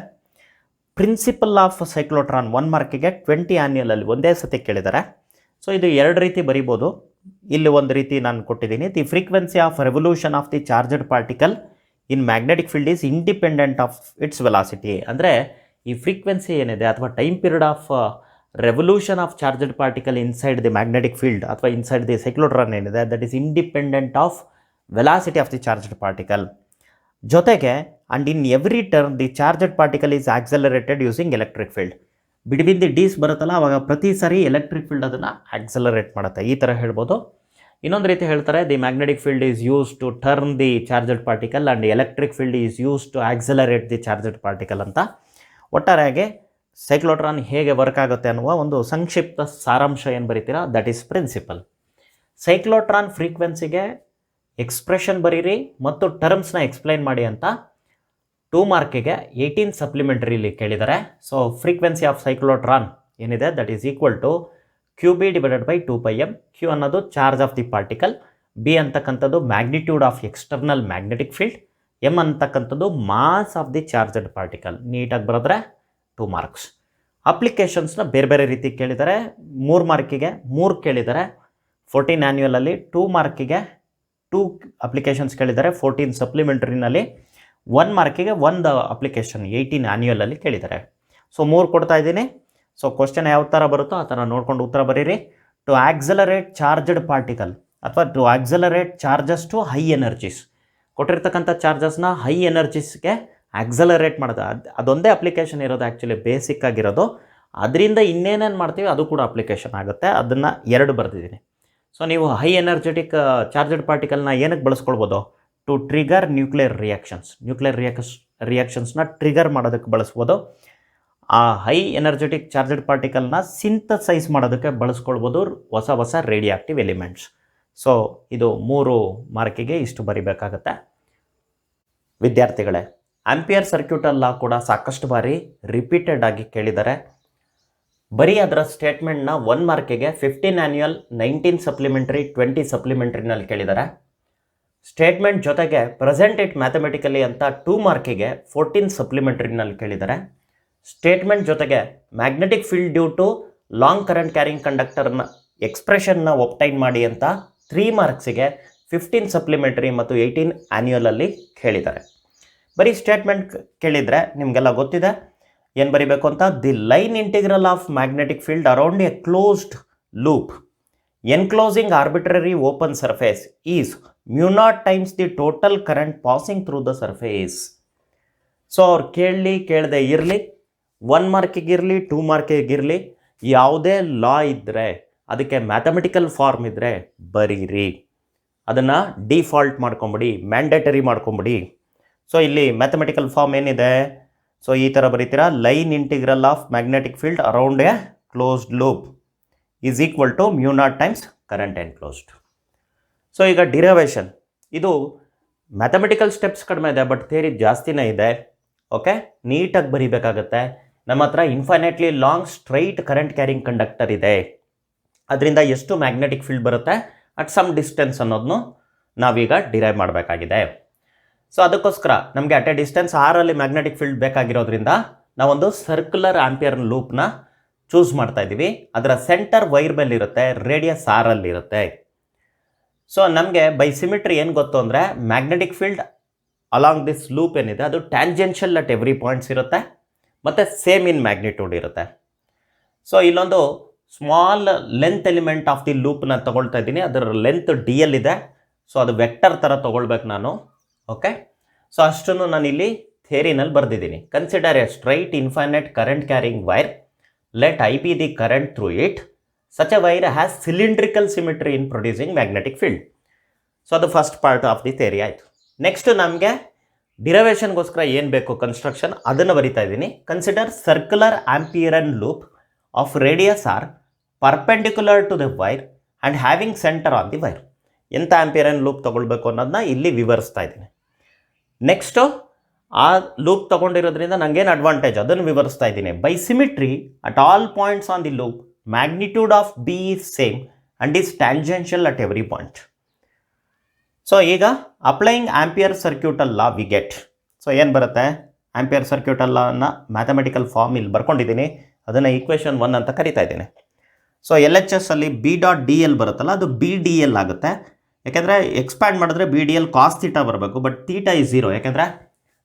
ಪ್ರಿನ್ಸಿಪಲ್ ಆಫ್ ಸೈಕ್ಲೋಟ್ರಾನ್ 1 ಮಾರ್ಕಿಗೆ 20 ಆ್ಯನ್ಯುಯಲಲ್ಲಿ ಒಂದೇ ಸತಿ ಕೇಳಿದ್ದಾರೆ. ಸೊ ಇದು 2 ರೀತಿ ಬರಿಬೋದು. ಇಲ್ಲಿ ಒಂದು ರೀತಿ ನಾನು ಕೊಟ್ಟಿದ್ದೀನಿ. The frequency of revolution of the charged particle in magnetic field is independent of its velocity. ಅಂದರೆ ಈ ಫ್ರೀಕ್ವೆನ್ಸಿ ಏನಿದೆ ಅಥವಾ time period of revolution of charged particle inside the magnetic field ಅಥವಾ ಇನ್ಸೈಡ್ ದಿ ಸೈಕ್ಲೋಟ್ರಾನ್ ಏನಿದೆ that is independent of velocity of the charged particle. ಜೊತೆಗೆ and in every turn the charged particle is accelerated using electric field. Between the dees ಬರುತ್ತಲ್ಲ ಆವಾಗ ಪ್ರತಿ ಸಾರಿ electric field ಅದನ್ನು accelerate ಮಾಡುತ್ತೆ, ಈ ಥರ ಹೇಳ್ಬೋದು. ಇನ್ನೊಂದು ರೀತಿ ಹೇಳ್ತಾರೆ, the magnetic field is use to turn the charged particle and electric field is use to accelerate the charged particle ಅಂತ. ಒಟ್ಟಾರೆಯಾಗಿ ಸೈಕ್ಲೋಟ್ರಾನ್ ಹೇಗೆ ವರ್ಕ್ ಆಗುತ್ತೆ ಅನ್ನುವ ಒಂದು ಸಂಕ್ಷಿಪ್ತ ಸಾರಾಂಶ ಏನು ಬರೀತೀರಾ, ದಟ್ ಈಸ್ ಪ್ರಿನ್ಸಿಪಲ್. ಸೈಕ್ಲೋಟ್ರಾನ್ ಫ್ರೀಕ್ವೆನ್ಸಿಗೆ ಎಕ್ಸ್ಪ್ರೆಷನ್ ಬರೀರಿ ಮತ್ತು ಟರ್ಮ್ಸ್ನ ಎಕ್ಸ್ಪ್ಲೈನ್ ಮಾಡಿ ಅಂತ 2 ಮಾರ್ಕಿಗೆ 18 ಸಪ್ಲಿಮೆಂಟ್ರಿಲಿ ಕೇಳಿದ್ದಾರೆ. ಸೊ ಫ್ರೀಕ್ವೆನ್ಸಿ ಆಫ್ ಸೈಕ್ಲೋಟ್ರಾನ್ ಏನಿದೆ that is equal to QB divided by 2πm. Q ಅನ್ನೋದು charge of the particle, B ಅಂತಕ್ಕಂಥದ್ದು magnitude of external magnetic field, M ಅಂತಕ್ಕಂಥದ್ದು mass of the charged particle. ನೀಟಾಗಿ ಬರೆದ್ರೆ 2 ಮಾರ್ಕ್ಸ್. ಅಪ್ಲಿಕೇಶನ್ಸ್ನ ಬೇರೆ ಬೇರೆ ರೀತಿ ಕೇಳಿದ್ದಾರೆ. 3 ಮಾರ್ಕಿಗೆ 3 ಕೇಳಿದ್ದಾರೆ 14 ಆ್ಯನ್ಯುಯಲಲ್ಲಿ. 2 ಮಾರ್ಕಿಗೆ 2 ಅಪ್ಲಿಕೇಶನ್ಸ್ ಕೇಳಿದ್ದಾರೆ. 14 ಸಪ್ಲಿಮೆಂಟ್ರಿನಲ್ಲಿ 1 ಮಾರ್ಕಿಗೆ 1 ಅಪ್ಲಿಕೇಶನ್ 18 ಆ್ಯನ್ಯುಯಲಲ್ಲಿ ಕೇಳಿದ್ದಾರೆ. ಸೊ 3 ಕೊಡ್ತಾ ಇದ್ದೀನಿ. ಸೊ ಕ್ವಶನ್ ಯಾವ ಥರ ಬರುತ್ತೋ ಆ ಥರ ನೋಡ್ಕೊಂಡು ಉತ್ತರ ಬರೀರಿ. ಟು ಆಕ್ಸಲರೇಟ್ ಚಾರ್ಜ್ಡ್ ಪಾರ್ಟಿಕಲ್ ಅಥವಾ to accelerate charges to high energies, ಕೊಟ್ಟಿರ್ತಕ್ಕಂಥ ಚಾರ್ಜಸ್ನ ಹೈ ಎನರ್ಜೀಸ್ಗೆ ಆಕ್ಸಲರೇಟ್ ಮಾಡೋದು, ಅದೊಂದೇ ಅಪ್ಲಿಕೇಶನ್ ಇರೋದು ಆ್ಯಕ್ಚುಲಿ ಬೇಸಿಕ್ ಆಗಿರೋದು. ಅದರಿಂದ ಇನ್ನೇನೇನು ಮಾಡ್ತೀವಿ ಅದು ಕೂಡ ಅಪ್ಲಿಕೇಶನ್ ಆಗುತ್ತೆ. ಅದನ್ನು 2 ಬರೆದಿದ್ದೀನಿ. ಸೊ ನೀವು ಹೈ ಎನರ್ಜೆಟಿಕ್ ಚಾರ್ಜಡ್ ಪಾರ್ಟಿಕಲ್ನ ಏನಕ್ಕೆ ಬಳಸ್ಕೊಳ್ಬೋದು? ಟು ಟ್ರಿಗರ್ ನ್ಯೂಕ್ಲಿಯರ್ ರಿಯಾಕ್ಷನ್ಸ್ನ ಟ್ರಿಗರ್ ಮಾಡೋದಕ್ಕೆ ಬಳಸ್ಬೋದು. ಆ ಹೈ ಎನರ್ಜೆಟಿಕ್ ಚಾರ್ಜಡ್ ಪಾರ್ಟಿಕಲ್ನ ಸಿಂಥಸೈಸ್ ಮಾಡೋದಕ್ಕೆ ಬಳಸ್ಕೊಳ್ಬೋದು ಹೊಸ ರೇಡಿಯೋ ಆಕ್ಟಿವ್ ಎಲಿಮೆಂಟ್ಸ್. ಸೊ ಇದು 3 ಮಾರ್ಕಿಗೆ ಇಷ್ಟು ಬರಿಬೇಕಾಗತ್ತೆ. ವಿದ್ಯಾರ್ಥಿಗಳೇ, ಆಂಪಿಯರ್ ಸರ್ಕ್ಯೂಟಲ್ ಲಾ ಕೂಡ ಸಾಕಷ್ಟು ಬಾರಿ ರಿಪೀಟೆಡ್ ಆಗಿ ಕೇಳಿದ್ದಾರೆ. ಬರೀ ಅದರ ಸ್ಟೇಟ್ಮೆಂಟ್ನ 1 ಮಾರ್ಕಿಗೆ 15 ಆ್ಯನ್ಯುಯಲ್, 19 ಸಪ್ಲಿಮೆಂಟ್ರಿ, 20 ಸಪ್ಲಿಮೆಂಟ್ರಿನಲ್ಲಿ ಕೇಳಿದ್ದಾರೆ. ಸ್ಟೇಟ್ಮೆಂಟ್ ಜೊತೆಗೆ ಪ್ರೆಸೆಂಟ್ ಇಟ್ ಮ್ಯಾಥಮೆಟಿಕಲಿ ಅಂತ 2 ಮಾರ್ಕಿಗೆ 14 ಸಪ್ಲಿಮೆಂಟ್ರಿನಲ್ಲಿ ಕೇಳಿದ್ದಾರೆ. ಸ್ಟೇಟ್ಮೆಂಟ್ ಜೊತೆಗೆ magnetic field due to long current carrying ಕಂಡಕ್ಟರ್ನ ಎಕ್ಸ್ಪ್ರೆಷನ್ನ ಒಪ್ಟೈನ್ ಮಾಡಿ ಅಂತ 3 ಮಾರ್ಕ್ಸಿಗೆ 15 ಸಪ್ಲಿಮೆಂಟ್ರಿ ಮತ್ತು 18 ಆ್ಯನ್ಯುಯಲಲ್ಲಿ ಕೇಳಿದ್ದಾರೆ. ಬರೀ ಸ್ಟೇಟ್ಮೆಂಟ್ ಕೇಳಿದರೆ ನಿಮಗೆಲ್ಲ ಗೊತ್ತಿದೆ ಏನು ಬರಿಬೇಕು ಅಂತ. The line integral of magnetic field around a closed loop enclosing arbitrary open surface is μ0 times the total current passing through the surface. So ಅವ್ರು ಕೇಳದೆ ಇರಲಿ, 1 ಮಾರ್ಕಿಗಿರಲಿ 2 ಮಾರ್ಕಿಗಿರಲಿ, ಯಾವುದೇ ಲಾ ಇದ್ದರೆ ಅದಕ್ಕೆ ಮ್ಯಾಥಮೆಟಿಕಲ್ ಫಾರ್ಮ್ ಇದ್ದರೆ ಬರೀರಿ. ಅದನ್ನು ಡಿಫಾಲ್ಟ್ ಮಾಡ್ಕೊಂಬಿಡಿ, ಮ್ಯಾಂಡೇಟರಿ ಮಾಡ್ಕೊಂಬಿಡಿ. ಸೊ ಇಲ್ಲಿ ಮ್ಯಾಥಮೆಟಿಕಲ್ ಫಾರ್ಮ್ ಏನಿದೆ, ಸೊ ಈ ಥರ ಬರೀತೀರಾ. Line integral of magnetic field around a closed loop is equal to μ0 times current enclosed. So ಈಗ ಡಿರೈವೇಷನ್, ಇದು ಮ್ಯಾಥಮೆಟಿಕಲ್ ಸ್ಟೆಪ್ಸ್ ಕಡಿಮೆ ಇದೆ, ಬಟ್ ಥಿಯರಿ ಜಾಸ್ತಿನೇ ಇದೆ. ಓಕೆ, ನೀಟಾಗಿ ಬರೀಬೇಕಾಗತ್ತೆ. ನಮ್ಮ ಹತ್ರ infinitely long straight current carrying conductor ಇದೆ. ಅದರಿಂದ ಎಷ್ಟು ಮ್ಯಾಗ್ನೆಟಿಕ್ ಫೀಲ್ಡ್ ಬರುತ್ತೆ ಅಟ್ ಸಮ್ ಡಿಸ್ಟೆನ್ಸ್ ಅನ್ನೋದನ್ನು ನಾವೀಗ ಡಿರೈವ್ ಮಾಡಬೇಕಾಗಿದೆ. ಸೊ ಅದಕ್ಕೋಸ್ಕರ ನಮಗೆ ಅಟ್ ಎ ಡಿಸ್ಟೆನ್ಸ್ ಆರಲ್ಲಿ ಮ್ಯಾಗ್ನೆಟಿಕ್ ಫೀಲ್ಡ್ ಬೇಕಾಗಿರೋದ್ರಿಂದ ನಾವೊಂದು ಸರ್ಕ್ಯುಲರ್ ಆಂಪಿಯರ್ ಲೂಪ್ನ ಚೂಸ್ ಮಾಡ್ತಾ ಇದ್ದೀವಿ. ಅದರ ಸೆಂಟರ್ ವೈರ್ ಮೇಲೆ ಇರುತ್ತೆ, ರೇಡಿಯಸ್ ಆರಲ್ಲಿ ಇರುತ್ತೆ. ಸೊ ನಮಗೆ ಬೈ ಸಿಮಿಟ್ರಿ ಏನು ಗೊತ್ತು ಅಂದರೆ, magnetic field along this loop ಏನಿದೆ ಅದು ಟ್ಯಾಂಜೆನ್ಷಿಯಲ್ ಅಟ್ ಎವ್ರಿ ಪಾಯಿಂಟ್ಸ್ ಇರುತ್ತೆ ಮತ್ತು ಸೇಮ್ ಇನ್ ಮ್ಯಾಗ್ನಿಟ್ಯೂಡ್ ಇರುತ್ತೆ. ಸೊ ಇಲ್ಲೊಂದು small length element of the ಲೂಪ್ನ ತೊಗೊಳ್ತಾ ಇದ್ದೀನಿ. ಅದರ ಲೆಂತ್ DL ಇದೆ. ಸೊ ಅದು ವೆಕ್ಟರ್ ಥರ ತೊಗೊಳ್ಬೇಕು ನಾನು. ಓಕೆ, ಸೊ ಅಷ್ಟನ್ನು ನಾನು ಇಲ್ಲಿ ಥಿಯರಿನಲ್ಲಿ ಬರೆದಿದ್ದೀನಿ. Consider a straight infinite current carrying wire, let I be the current through it. Such a wire has cylindrical symmetry in producing magnetic field. So ಅದು first part of the theory ಆಯಿತು. Next ನಮಗೆ ಡಿರೈವೇಷನ್ಗೋಸ್ಕರ ಏನು ಬೇಕು construction, ಅದನ್ನು ಬರಿತಾ ಇದ್ದೀನಿ. Consider circular Amperian loop of radius r perpendicular to the wire and having center on the wire. ಎಂಥ ಆಂಪಿಯರನ್ ಲೂಪ್ ತೊಗೊಳ್ಬೇಕು ಅನ್ನೋದನ್ನ ಇಲ್ಲಿ ವಿವರಿಸ್ತಾ ಇದ್ದೀನಿ. ನೆಕ್ಸ್ಟು ಆ ಲೂಪ್ ತೊಗೊಂಡಿರೋದ್ರಿಂದ ನನಗೇನು ಅಡ್ವಾಂಟೇಜ್ ಅದನ್ನು ವಿವರಿಸ್ತಾ ಇದ್ದೀನಿ. By symmetry at all points on the loop magnitude of B is same and is tangential at every point. So ಈಗ applying Ampere circuital law we get. So ಏನು ಬರುತ್ತೆ, ಆಂಪಿಯರ್ ಸರ್ಕ್ಯೂಟಲ್ ಲಾನ mathematical form ಇಲ್ಲಿ ಬರ್ಕೊಂಡಿದ್ದೀನಿ. ಅದನ್ನು equation 1 ಅಂತ ಕರಿತಾ ಇದ್ದೀನಿ. ಸೊ LHS ಅಲ್ಲಿ B.dl ಬರುತ್ತಲ್ಲ, ಅದು BDL ಆಗುತ್ತೆ. ಯಾಕೆಂದರೆ ಎಕ್ಸ್ಪ್ಯಾಂಡ್ ಮಾಡಿದ್ರೆ BDL cos θ ಬರಬೇಕು, ಬಟ್ θ is 0. ಯಾಕೆಂದರೆ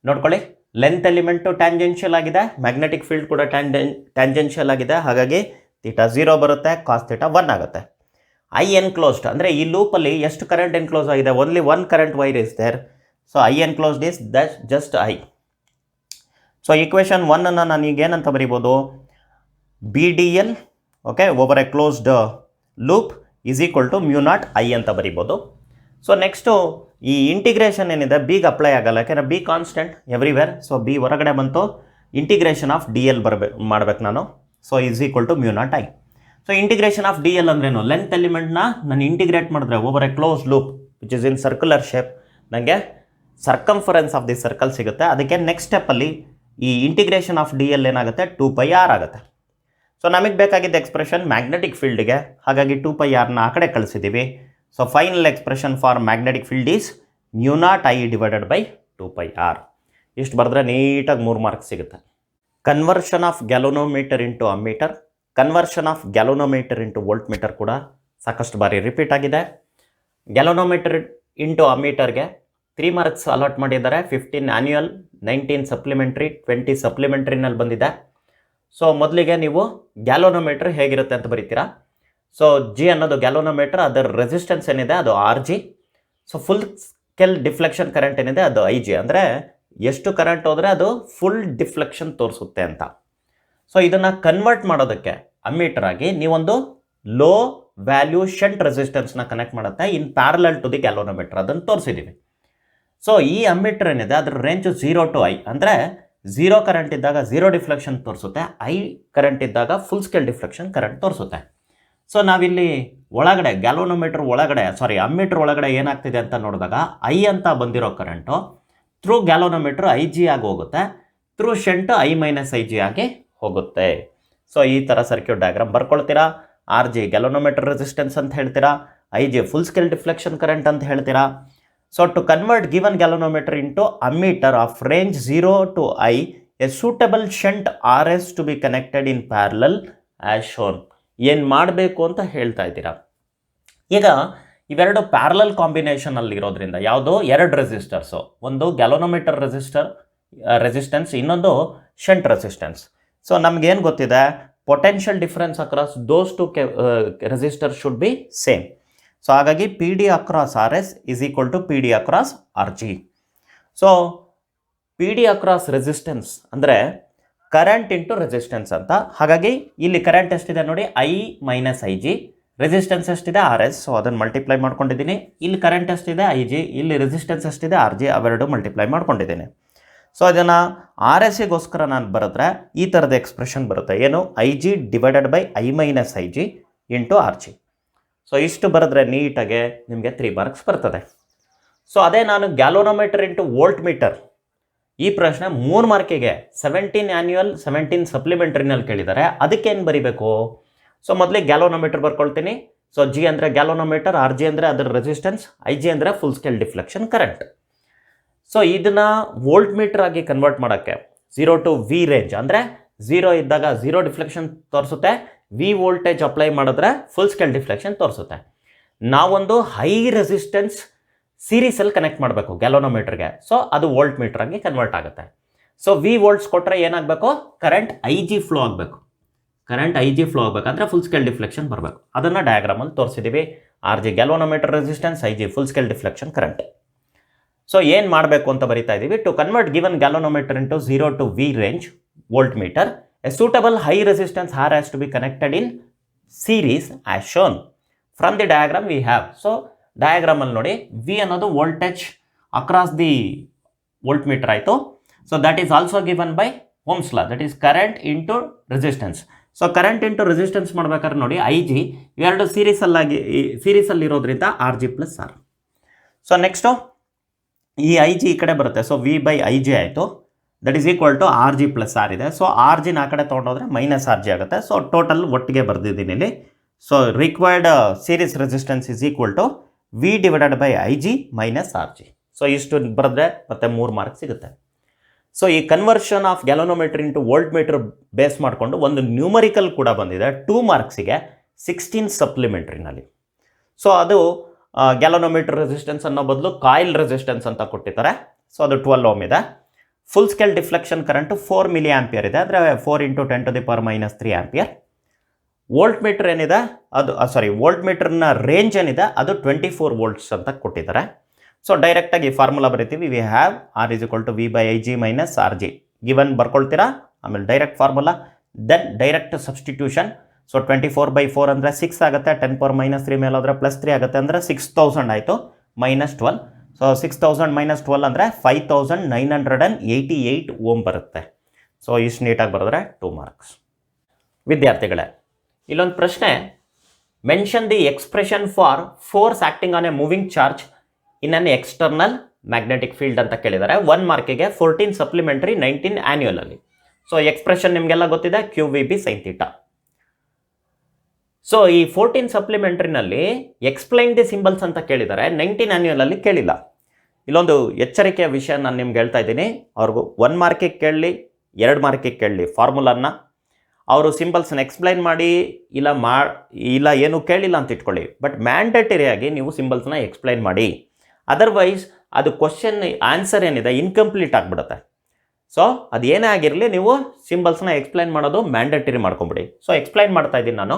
ನೋಡ್ಕೊಳ್ಳಿ, ಲೆಂತ್ ಎಲಿಮೆಂಟು ಟ್ಯಾಂಜೆನ್ಷಿಯಲ್ ಆಗಿದೆ, ಮ್ಯಾಗ್ನೆಟಿಕ್ ಫೀಲ್ಡ್ ಕೂಡ ಟ್ಯಾಂಜೆನ್ಷಿಯಲ್ ಆಗಿದೆ. ಹಾಗಾಗಿ θ 0 ಬರುತ್ತೆ, cos θ 1 ಆಗುತ್ತೆ. I enclosed ಅಂದರೆ ಈ ಲೂಪಲ್ಲಿ ಎಷ್ಟು ಕರೆಂಟ್ ಎನ್ಕ್ಲೋಸ್ ಆಗಿದೆ, only 1 current wire is there. So I enclosed is that just I. So equation 1 ಅನ್ನು ನಾನು ಈಗ ಏನಂತ ಬರಿಬೋದು, BDL okay over a closed loop is equal to μ0 I ಅಂತ ಬರಿಬೋದು. ಸೊ ನೆಕ್ಸ್ಟು ಈ ಇಂಟಿಗ್ರೇಷನ್ ಏನಿದೆ ಬಿಗೆ ಅಪ್ಲೈ ಆಗಲ್ಲ, ಯಾಕೆಂದರೆ B constant everywhere. So B ಹೊರಗಡೆ ಬಂತು, ಇಂಟಿಗ್ರೇಷನ್ ಆಫ್ DL ಮಾಡ್ಬೇಕು ನಾನು. So is equal to μ0 I. So integration of DL ಅಂದ್ರೇನು, ಲೆಂತ್ ಎಲಿಮೆಂಟ್ನ ನಾನು ಇಂಟಿಗ್ರೇಟ್ ಮಾಡಿದ್ರೆ over a close loop which is in circular shape, ನನಗೆ ಸರ್ಕಂಫರೆನ್ಸ್ ಆಫ್ ದಿ ಸರ್ಕಲ್ ಸಿಗುತ್ತೆ. ಅದಕ್ಕೆ ನೆಕ್ಸ್ಟ್ ಸ್ಟೆಪ್ಪಲ್ಲಿ ಈ ಇಂಟಿಗ್ರೇಷನ್ ಆಫ್ DL ಏನಾಗುತ್ತೆ, 2πr ಆಗುತ್ತೆ. ಸೊ ನಮಗೆ ಬೇಕಾಗಿದ್ದ ಎಕ್ಸ್ಪ್ರೆಷನ್ ಮ್ಯಾಗ್ನೆಟಿಕ್ ಫೀಲ್ಡ್ಗೆ, ಹಾಗಾಗಿ 2πrನ ಆ ಕಡೆ ಕಳಿಸಿದ್ದೀವಿ. So final expression for magnetic field is μ0 I divided by 2πr. ಇಷ್ಟು ಬರೆದ್ರೆ ನೀಟಾಗಿ 3 ಮಾರ್ಕ್ಸ್ ಸಿಗುತ್ತೆ. Conversion of galvanometer into ammeter, conversion of galvanometer into volt meter ಕೂಡ ಸಾಕಷ್ಟು ಬಾರಿ ರಿಪೀಟ್ ಆಗಿದೆ. ಗ್ಯಾಲೋನೋಮೀಟರ್ ಇಂಟು ಅಮ್ಮೀಟರ್ಗೆ 3 ಮಾರ್ಕ್ಸ್ ಅಲಾಟ್ ಮಾಡಿದ್ದಾರೆ. 15 ಆ್ಯನ್ಯುಯಲ್, 19 ಸಪ್ಲಿಮೆಂಟ್ರಿ, 20 ಸಪ್ಲಿಮೆಂಟ್ರಿನಲ್ಲಿ ಬಂದಿದೆ. ಸೊ ಮೊದಲಿಗೆ ನೀವು ಗ್ಯಾಲೋನೋಮೀಟ್ರ್ ಹೇಗಿರುತ್ತೆ ಅಂತ ಬರೀತೀರಾ. ಸೊ ಜಿ ಅನ್ನೋದು ಗ್ಯಾಲೋನೋಮೀಟ್ರ್, ಅದರ ರೆಸಿಸ್ಟೆನ್ಸ್ ಏನಿದೆ ಅದು R G. So full scale deflection current ಏನಿದೆ ಅದು ಐ ಜಿ. ಅಂದರೆ ಎಷ್ಟು ಕರೆಂಟ್ ಹೋದರೆ ಅದು ಫುಲ್ ಡಿಫ್ಲೆಕ್ಷನ್ ತೋರಿಸುತ್ತೆ ಅಂತ. ಸೊ ಇದನ್ನು ಕನ್ವರ್ಟ್ ಮಾಡೋದಕ್ಕೆ ಅಮ್ಮೀಟರ್ ಆಗಿ ನೀವೊಂದು ಲೋ ವ್ಯಾಲ್ಯೂ ಶಂಟ್ ರೆಸಿಸ್ಟೆನ್ಸ್ನ ಕನೆಕ್ಟ್ ಮಾಡುತ್ತೆ in parallel to the galvanometer, ಅದನ್ನು ತೋರಿಸಿದ್ದೀವಿ. ಸೊ ಈ ಅಮ್ಮೀಟರ್ ಏನಿದೆ ಅದರ ರೇಂಜು 0 to I, ಅಂದರೆ 0 ಕರೆಂಟ್ ಇದ್ದಾಗ 0 ಡಿಫ್ಲೆಕ್ಷನ್ ತೋರಿಸುತ್ತೆ, ಐ ಕರೆಂಟ್ ಇದ್ದಾಗ ಫುಲ್ ಸ್ಕೇಲ್ ಡಿಫ್ಲೆಕ್ಷನ್ ಕರೆಂಟ್ ತೋರಿಸುತ್ತೆ. ಸೊ ನಾವಿಲ್ಲಿ ಒಳಗಡೆ ಗ್ಯಾಲೋನೋಮೀಟರ್ ಒಳಗಡೆ ಅಮ್ಮೀಟರ್ ಒಳಗಡೆ ಏನಾಗ್ತಿದೆ ಅಂತ ನೋಡಿದಾಗ ಐ ಅಂತ ಬಂದಿರೋ current through galvanometer I G ಆಗಿ ಹೋಗುತ್ತೆ, through shunt I minus I G ಆಗಿ ಹೋಗುತ್ತೆ. ಸೊ ಈ ಥರ ಸರ್ಕ್ಯೂಟ್ ಡಯಾಗ್ರಾಮ್ ಬರ್ಕೊಳ್ತೀರಾ. ಆರ್ ಜಿ ಗ್ಯಾಲೋನೋಮೀಟರ್ ರೆಸಿಸ್ಟೆನ್ಸ್ ಅಂತ ಹೇಳ್ತೀರಾ, I G full scale deflection current ಅಂತ ಹೇಳ್ತೀರಾ. So to convert given galvanometer into ammeter of range 0 to I, a suitable shunt RS to be connected in parallel as shown. ಏನು ಮಾಡಬೇಕು ಅಂತ ಹೇಳ್ತಾ ಇದ್ದೀರಾ. ಈಗ ಇವೆರಡು ಪ್ಯಾರಲಲ್ ಕಾಂಬಿನೇಷನಲ್ಲಿ ಇರೋದ್ರಿಂದ ಯಾವುದೋ ಎರಡು ರೆಸಿಸ್ಟರ್ಸು, ಒಂದು ಗ್ಯಾಲೋನೋಮೀಟರ್ ರೆಸಿಸ್ಟೆನ್ಸ್, ಇನ್ನೊಂದು ಶಂಟ್ ರೆಸಿಸ್ಟೆನ್ಸ್. ಸೊ ನಮಗೇನು ಗೊತ್ತಿದೆ, potential difference across those two resistor should be same. So ಹಾಗಾಗಿ P D across R S is equal to P D across R G. So P D across resistance ಅಂದರೆ current into resistance ಅಂತ. ಹಾಗಾಗಿ ಇಲ್ಲಿ current ಎಷ್ಟಿದೆ ನೋಡಿ, I minus I G, resistance ಎಷ್ಟಿದೆ R S, so ಅದನ್ನು multiply ಮಾಡ್ಕೊಂಡಿದ್ದೀನಿ. ಇಲ್ಲಿ ಕರೆಂಟ್ ಎಷ್ಟಿದೆ ಐ ಜಿ, ಇಲ್ಲಿ ರೆಸಿಸ್ಟೆನ್ಸ್ ಎಷ್ಟಿದೆ ಆರ್ ಜಿ, ಅವೆರಡು ಮಲ್ಟಿಪ್ಲೈ ಮಾಡ್ಕೊಂಡಿದ್ದೀನಿ. ಸೊ ಅದನ್ನು ಆರ್ ಎಸ್ಸಿಗೋಸ್ಕರ ನಾನು ಬರೆದ್ರೆ ಈ ಥರದ ಎಕ್ಸ್ಪ್ರೆಷನ್ ಬರುತ್ತೆ, ಏನು, I G divided by I minus I G into R G. So ಇಷ್ಟು ಬರೆದ್ರೆ ನೀಟಾಗೆ ನಿಮಗೆ 3 ಮಾರ್ಕ್ಸ್ ಬರ್ತದೆ. ಸೊ ಅದೇ ನಾನು ಗ್ಯಾಲೋನೋಮೀಟರ್ ಇಂಟು ವೋಲ್ಟ್ ಮೀಟರ್, ಈ ಪ್ರಶ್ನೆ 3 ಮಾರ್ಕಿಗೆ 17 ಆ್ಯನ್ಯುಯಲ್ 17 ಸಪ್ಲಿಮೆಂಟ್ರಿನಲ್ಲಿ ಕೇಳಿದ್ದಾರೆ. ಅದಕ್ಕೇನು ಬರೀಬೇಕು? ಸೊ ಮೊದಲಿಗೆ ಗ್ಯಾಲೋನೋಮೀಟರ್ ಬರ್ಕೊಳ್ತೀನಿ. ಸೊ ಜಿ ಅಂದರೆ ಗ್ಯಾಲೋನೋಮೀಟರ್, ಆರ್ ಜಿ ಅಂದರೆ ಅದರ ರೆಸಿಸ್ಟೆನ್ಸ್, ಐ ಜಿ ಅಂದರೆ full scale deflection current. So ಇದನ್ನು ವೋಲ್ಟ್ ಮೀಟರ್ ಆಗಿ ಕನ್ವರ್ಟ್ ಮಾಡೋಕ್ಕೆ 0 to V ರೇಂಜ್, ಅಂದರೆ 0 ಇದ್ದಾಗ 0 ಡಿಫ್ಲೆಕ್ಷನ್ ತೋರಿಸುತ್ತೆ, ವಿ ವೋಲ್ಟೇಜ್ ಅಪ್ಲೈ ಮಾಡಿದ್ರೆ ಫುಲ್ ಸ್ಕೇಲ್ ಡಿಫ್ಲೆಕ್ಷನ್ ತೋರಿಸುತ್ತೆ. ನಾವೊಂದು ಹೈ ರೆಸಿಸ್ಟೆನ್ಸ್ ಸೀರೀಸಲ್ಲಿ ಕನೆಕ್ಟ್ ಮಾಡಬೇಕು ಗ್ಯಾಲೋನೋಮೀಟರ್ಗೆ, ಸೊ ಅದು ವೋಲ್ಟ್ ಮೀಟರ್ ಆಗಿ ಕನ್ವರ್ಟ್ ಆಗುತ್ತೆ. ಸೊ ವಿ ವೋಲ್ಟ್ಸ್ ಕೊಟ್ಟರೆ ಏನಾಗಬೇಕು, ಕರೆಂಟ್ ಐ ಜಿ ಫ್ಲೋ ಆಗಬೇಕು. ಕರೆಂಟ್ ಐ ಜಿ ಫ್ಲೋ ಆಗಬೇಕಂದ್ರೆ ಫುಲ್ ಸ್ಕೇಲ್ ಡಿಫ್ಲೆಕ್ಷನ್ ಬರಬೇಕು. ಅದನ್ನು ಡಯಾಗ್ರಾಮಲ್ಲಿ ತೋರಿಸಿದ್ದೀವಿ. R G galvanometer resistance, I G full scale deflection current. So ಏನು ಮಾಡಬೇಕು ಅಂತ ಬರಿತಾ ಇದ್ದೀವಿ, to convert given galvanometer into 0 to V range volt meter, a suitable high resistance R has to be connected in series as shown. From the diagram we have. So diagram ಅಲ್ಲಿ ನೋಡಿ, V ಅನ್ನೋದು voltage across the voltmeter ಆಯಿತು. So that is also given by Ohm's law, that is current into resistance. So current into resistance ಮಾಡ್ಬೇಕಾದ್ರೆ ನೋಡಿ, I G ಇವೆರಡು ಸೀರೀಸಲ್ಲಿ ಇರೋದ್ರಿಂದ R G plus R. So next ಈ ಐ ಜಿ ಈ ಕಡೆ ಬರುತ್ತೆ. So V by I G ಆಯಿತು, that is equal to R G plus R ಇದೆ. ಸೊ ಆರ್ ಜಿನ ಆ ಕಡೆ ತೊಗೊಂಡೋದ್ರೆ ಮೈನಸ್ ಆರ್ ಜಿ ಆಗುತ್ತೆ. ಸೊ ಟೋಟಲ್ ಒಟ್ಟಿಗೆ ಬರ್ದಿದ್ದೀನಿ ಇಲ್ಲಿ. So required series resistance is equal to V divided by I G minus R G. So ಇಷ್ಟು ಬರೆದ್ರೆ ಮತ್ತೆ 3 ಮಾರ್ಕ್ಸ್ ಸಿಗುತ್ತೆ. ಸೊ ಈ conversion of galvanometer into volt meter base ಮಾಡಿಕೊಂಡು ಒಂದು ನ್ಯೂಮರಿಕಲ್ ಕೂಡ ಬಂದಿದೆ 2 ಮಾರ್ಕ್ಸಿಗೆ 16 ಸಪ್ಲಿಮೆಂಟ್ರಿನಲ್ಲಿ. ಸೊ ಅದು ಗ್ಯಾಲೋನೋಮೀಟರ್ ರೆಸಿಸ್ಟೆನ್ಸ್ ಅನ್ನೋ ಬದಲು ಕಾಯಿಲ್ ರೆಸಿಸ್ಟೆನ್ಸ್ ಅಂತ ಕೊಟ್ಟಿದ್ದಾರೆ. ಸೊ ಅದು 12 ಓಮ್ ಇದೆ. Full scale deflection current 4 milli ampere ಇದೆ, ಅಂದರೆ 4 × 10⁻³ ಆಂಪಿಯರ್. ವೋಲ್ಟ್ ಮೀಟರ್ ಏನಿದೆ ಅದು ವೋಲ್ಟ್ ಮೀಟರ್ನ ರೇಂಜ್ ಏನಿದೆ ಅದು 24 ವೋಲ್ಟ್ಸ್ ಅಂತ ಕೊಟ್ಟಿದ್ದಾರೆ. ಸೊ ಡೈರೆಕ್ಟಾಗಿ ಫಾರ್ಮುಲಾ ಬರೀತೀವಿ, we have R is equal to V by I G minus R G given ಬರ್ಕೊಳ್ತೀರಾ. ಆಮೇಲೆ direct formula, then direct substitution. So 24/4 ಅಂದರೆ 6 ಆಗುತ್ತೆ, 10⁻³ ಮೇಲೆ ಹೋದರೆ +3 ಆಗುತ್ತೆ, ಅಂದರೆ 6000 ಆಯಿತು, -12. ಸೊ 6000 - 12 ಅಂದರೆ 5988 ಓಮ್ ಬರುತ್ತೆ. ಸೊ ಇಷ್ಟು ನೀಟಾಗಿ ಬರೆದ್ರೆ 2 ಮಾರ್ಕ್ಸ್. ವಿದ್ಯಾರ್ಥಿಗಳೇ, ಇಲ್ಲೊಂದು ಪ್ರಶ್ನೆ, mention the expression for force acting on a moving charge in an external magnetic field ಅಂತ ಕೇಳಿದ್ದಾರೆ. 1 ಮಾರ್ಕಿಗೆ 14 ಸಪ್ಲಿಮೆಂಟ್ರಿ 19 ಆ್ಯನ್ಯುಯಲಲ್ಲಿ. ಸೊ ಎಕ್ಸ್ಪ್ರೆಷನ್ ನಿಮಗೆಲ್ಲ ಗೊತ್ತಿದೆ, QVB sin θ. ಸೊ ಈ 14 ಸಪ್ಲಿಮೆಂಟ್ರಿನಲ್ಲಿ ಎಕ್ಸ್ಪ್ಲೈನ್ ದಿ ಸಿಂಬಲ್ಸ್ ಅಂತ ಕೇಳಿದ್ದಾರೆ, 19 ಆ್ಯನ್ಯುಯಲಲ್ಲಿ ಕೇಳಿಲ್ಲ. ಇಲ್ಲೊಂದು ಎಚ್ಚರಿಕೆಯ ವಿಷಯ ನಾನು ನಿಮ್ಗೆ ಹೇಳ್ತಾ ಇದ್ದೀನಿ, ಅವ್ರಿಗೂ 1 ಮಾರ್ಕಿಗೆ ಕೇಳಲಿ 2 ಮಾರ್ಕಿಗೆ ಕೇಳಲಿ ಫಾರ್ಮುಲಾನ ಅವರು ಸಿಂಬಲ್ಸನ್ನ ಎಕ್ಸ್ಪ್ಲೈನ್ ಮಾಡಿ ಇಲ್ಲ ಏನು ಕೇಳಿಲ್ಲ ಅಂತ ಇಟ್ಕೊಳ್ಳಿ, ಬಟ್ ಮ್ಯಾಂಡೇಟರಿಯಾಗಿ ನೀವು ಸಿಂಬಲ್ಸ್ನ ಎಕ್ಸ್ಪ್ಲೈನ್ ಮಾಡಿ. ಅದರ್ವೈಸ್ ಅದು ಕ್ವಶನ್ ಆನ್ಸರ್ ಏನಿದೆ ಇನ್ಕಂಪ್ಲೀಟ್ ಆಗಿಬಿಡುತ್ತೆ. ಸೊ ಅದೇನೇ ಆಗಿರಲಿ ನೀವು ಸಿಂಬಲ್ಸ್ನ ಎಕ್ಸ್ಪ್ಲೈನ್ ಮಾಡೋದು ಮ್ಯಾಂಡೇಟರಿ ಮಾಡ್ಕೊಂಬಿಡಿ. ಸೊ ಎಕ್ಸ್ಪ್ಲೈನ್ ಮಾಡ್ತಾ ಇದ್ದೀನಿ ನಾನು.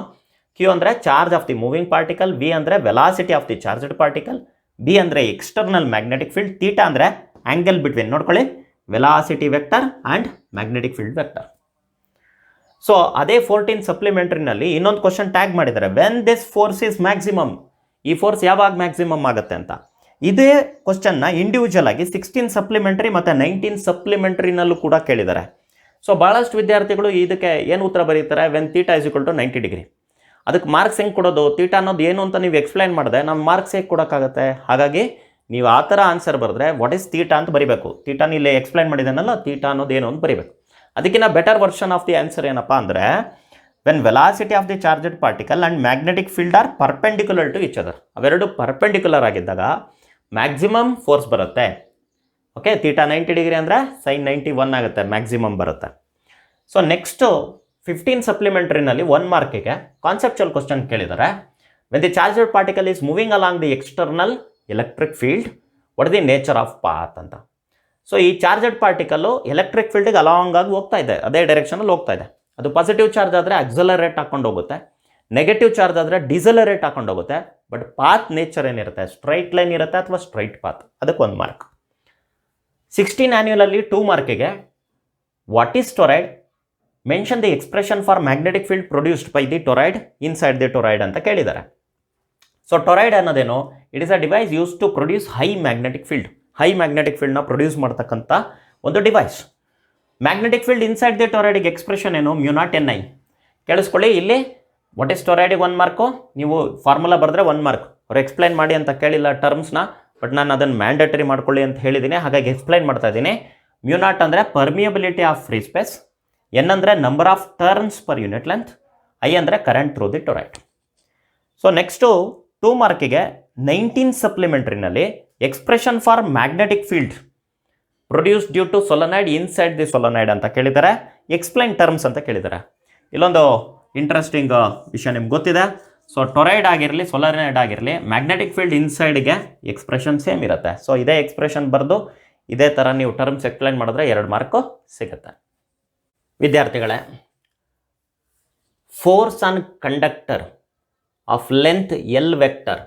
ಕ್ಯೂ ಅಂದರೆ charge of the moving particle, V ಅಂದರೆ velocity of the charged particle, B ಅಂದರೆ ಎಕ್ಸ್ಟರ್ನಲ್ ಮ್ಯಾಗ್ನೆಟಿಕ್ ಫೀಲ್ಡ್, ಥೀಟಾ ಅಂದರೆ ಆಂಗಲ್ ಬಿಟ್ವೀನ್, ನೋಡ್ಕೊಳ್ಳಿ, velocity vector and magnetic field vector. So ಅದೇ 14 ಸಪ್ಲಿಮೆಂಟ್ರಿನಲ್ಲಿ ಇನ್ನೊಂದು ಕ್ವಶನ್ ಟ್ಯಾಗ್ ಮಾಡಿದ್ದಾರೆ, when this force is maximum, ಈ force ಯಾವಾಗ ಮ್ಯಾಕ್ಸಿಮಮ್ ಆಗುತ್ತೆ ಅಂತ. ಇದೇ ಕ್ವಶನ್ನ ಇಂಡಿವಿಜುವಲ್ ಆಗಿ 16 ಸಪ್ಲಿಮೆಂಟ್ರಿ ಮತ್ತು 19 ಸಪ್ಲಿಮೆಂಟ್ರಿನಲ್ಲೂ ಕೂಡ ಕೇಳಿದ್ದಾರೆ. ಸೊ ಭಾಳಷ್ಟು ವಿದ್ಯಾರ್ಥಿಗಳು ಇದಕ್ಕೆ ಏನು ಉತ್ತರ ಬರೀತಾರೆ, when theta is equal to 90 degree. ಅದಕ್ಕೆ ಮಾರ್ಕ್ಸ್ ಹೆಂಗೆ ಕೊಡೋದು, ಥೀಟಾ ಅನ್ನೋದು ಏನು ಅಂತ ನೀವು ಎಕ್ಸ್ಪ್ಲೈನ್ ಮಾಡಿದೆ ನಮ್ಮ ಮಾರ್ಕ್ಸ್ ಹೇಗೆ ಕೊಡೋಕ್ಕಾಗತ್ತೆ. ಹಾಗಾಗಿ ನೀವು ಆ ಥರ ಆನ್ಸರ್ ಬರೆದ್ರೆ ವಾಟ್ ಈಸ್ ಥೀಟಾ ಅಂತ ಬರೀಬೇಕು. ಥೀಟಾನ ಇಲ್ಲಿ ಎಕ್ಸ್ಪ್ಲೈನ್ ಮಾಡಿದ್ದಾನಲ್ಲ, ಥೀಟಾ ಅನ್ನೋದು ಏನು ಅಂತ ಬರೀಬೇಕು. ಅದಕ್ಕಿಂತ better version of the answer ಏನಪ್ಪ ಅಂದರೆ, when velocity of the charged particle and magnetic field are perpendicular to each other, ಅವೆರಡು ಪರ್ಪೆಂಡಿಕ್ಯುಲರ್ ಆಗಿದ್ದಾಗ ಮ್ಯಾಕ್ಸಿಮಮ್ ಫೋರ್ಸ್ ಬರುತ್ತೆ. ಓಕೆ, ಥೀಟಾ 90 ಡಿಗ್ರಿ ಅಂದರೆ ಸೈನ್ 91 ಆಗುತ್ತೆ, ಮ್ಯಾಕ್ಸಿಮಮ್ ಬರುತ್ತೆ. ಸೊ ನೆಕ್ಸ್ಟು 15 ಸಪ್ಲಿಮೆಂಟ್ರಿನಲ್ಲಿ 1 ಮಾರ್ಕಿಗೆ ಕಾನ್ಸೆಪ್ಚುಯಲ್ ಕ್ವಶನ್ ಕೇಳಿದ್ದಾರೆ, when the charged particle is moving along the external electric field, what the nature of path ಅಂತ. ಸೊ ಈ ಚಾರ್ಜಡ್ ಪಾರ್ಟಿಕಲ್ಲು ಎಲೆಕ್ಟ್ರಿಕ್ ಫೀಲ್ಡಿಗೆ ಅಲಾಂಗ್ ಆಗಿ ಹೋಗ್ತಾ ಇದೆ, ಅದೇ ಡೈರೆಕ್ಷನಲ್ಲಿ ಹೋಗ್ತಾ ಇದೆ. ಅದು ಪಾಸಿಟಿವ್ ಚಾರ್ಜ್ ಆದರೆ ಅಕ್ಸಲರೇಟ್ ಹಾಕೊಂಡು ಹೋಗುತ್ತೆ, ನೆಗೆಟಿವ್ ಚಾರ್ಜ್ ಆದರೆ ಡಿಸಲರೇಟ್ ಹಾಕೊಂಡು ಹೋಗುತ್ತೆ. ಬಟ್ ಪಾತ್ ನೇಚರ್ ಏನಿರುತ್ತೆ, ಸ್ಟ್ರೈಟ್ ಲೈನ್ ಇರುತ್ತೆ ಅಥವಾ ಸ್ಟ್ರೈಟ್ ಪಾತ್, ಅದಕ್ಕೆ 1 ಮಾರ್ಕ್. 16 ಆ್ಯನ್ಯುವಲಲ್ಲಿ 2 ಮಾರ್ಕಿಗೆ what is toroid, mention the expression for magnetic field produced by the toroid inside the toroid ಅಂತ ಕೇಳಿದ್ದಾರೆ. ಸೊ ಟೊರೈಡ್ ಅನ್ನೋದೇನು, it is a device use to produce high magnetic field, high magnetic ಫೀಲ್ಡ್ನ produce ಮಾಡ್ತಕ್ಕಂಥ ಒಂದು device. Magnetic field inside the ಟೊರೈಡಿಗೆ expression ಏನು, μ0 ಕೇಳಿಸ್ಕೊಳ್ಳಿ. ಇಲ್ಲಿ ವಾಟ್ ಈಸ್ ಟೊರೈಡಿಗೆ 1 ಮಾರ್ಕು, ನೀವು ಫಾರ್ಮುಲಾ ಬರೆದ್ರೆ 1 ಮಾರ್ಕ್. ಅವ್ರು ಎಕ್ಸ್ಪ್ಲೈನ್ ಮಾಡಿ ಅಂತ ಕೇಳಿಲ್ಲ ಟರ್ಮ್ಸ್ನ, ಬಟ್ ನಾನು ಅದನ್ನು ಮ್ಯಾಂಡೇಟರಿ ಮಾಡ್ಕೊಳ್ಳಿ ಅಂತ ಹೇಳಿದ್ದೀನಿ, ಹಾಗಾಗಿ ಎಕ್ಸ್ಪ್ಲೈನ್ ಮಾಡ್ತಾ ಇದ್ದೀನಿ. μ0 ಅಂದರೆ permeability of free space, N ಅಂದರೆ number of turns per unit length, I ಅಂದರೆ current through the toroid. So next 2 ಮಾರ್ಕಿಗೆ 19 ಸಪ್ಲಿಮೆಂಟ್ರಿನಲ್ಲಿ expression for magnetic field produce due to solenoid inside the solenoid ಅಂತ ಕೇಳಿದ್ದಾರೆ, ಎಕ್ಸ್ಪ್ಲೈನ್ ಟರ್ಮ್ಸ್ ಅಂತ ಕೇಳಿದ್ದಾರೆ. ಇಲ್ಲೊಂದು interesting ವಿಷಯ ನಿಮ್ಗೆ ಗೊತ್ತಿದೆ. ಸೊ ಟೊರೈಡ್ ಆಗಿರಲಿ ಸೊಲನೈಡ್ ಆಗಿರಲಿ ಮ್ಯಾಗ್ನೆಟಿಕ್ ಫೀಲ್ಡ್ ಇನ್ಸೈಡ್ಗೆ ಎಕ್ಸ್ಪ್ರೆಷನ್ ಸೇಮ್ ಇರುತ್ತೆ. ಸೊ ಇದೇ ಎಕ್ಸ್ಪ್ರೆಷನ್ ಬರೆದು ಇದೇ ಥರ ನೀವು ಟರ್ಮ್ಸ್ ಎಕ್ಸ್ಪ್ಲೈನ್ ಮಾಡಿದ್ರೆ 2 ಮಾರ್ಕು ಸಿಗುತ್ತೆ. ವಿದ್ಯಾರ್ಥಿಗಳೇ, force on conductor of length L vector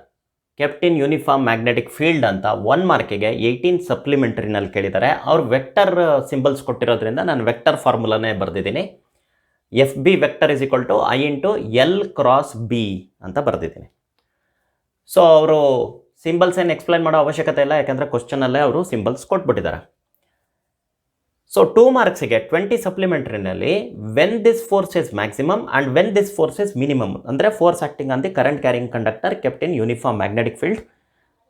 kept in uniform magnetic field ಅಂತ 1 ಮಾರ್ಕಿಗೆ 18 ಸಪ್ಲಿಮೆಂಟ್ರಿನಲ್ಲಿ ಕೇಳಿದ್ದಾರೆ. ಅವ್ರು ವೆಕ್ಟರ್ ಸಿಂಬಲ್ಸ್ ಕೊಟ್ಟಿರೋದ್ರಿಂದ ನಾನು ವೆಕ್ಟರ್ ಫಾರ್ಮುಲಾನೇ ಬರೆದಿದ್ದೀನಿ. F B vector is equal to I into L cross B ಅಂತ ಬರೆದಿದ್ದೀನಿ. ಸೊ ಅವರು ಸಿಂಬಲ್ಸ್ ಏನು ಎಕ್ಸ್ಪ್ಲೈನ್ ಮಾಡೋ ಅವಶ್ಯಕತೆ ಇಲ್ಲ, ಯಾಕಂದರೆ ಕ್ವಶನಲ್ಲೇ ಅವರು ಸಿಂಬಲ್ಸ್ ಕೊಟ್ಬಿಟ್ಟಿದ್ದಾರೆ. ಸೊ 2 ಮಾರ್ಕ್ಸಿಗೆ 20 ಸಪ್ಲಿಮೆಂಟ್ರಿನಲ್ಲಿ when this force is maximum and when this force is minimum, ಅಂದರೆ force acting on the current carrying conductor kept in uniform magnetic field,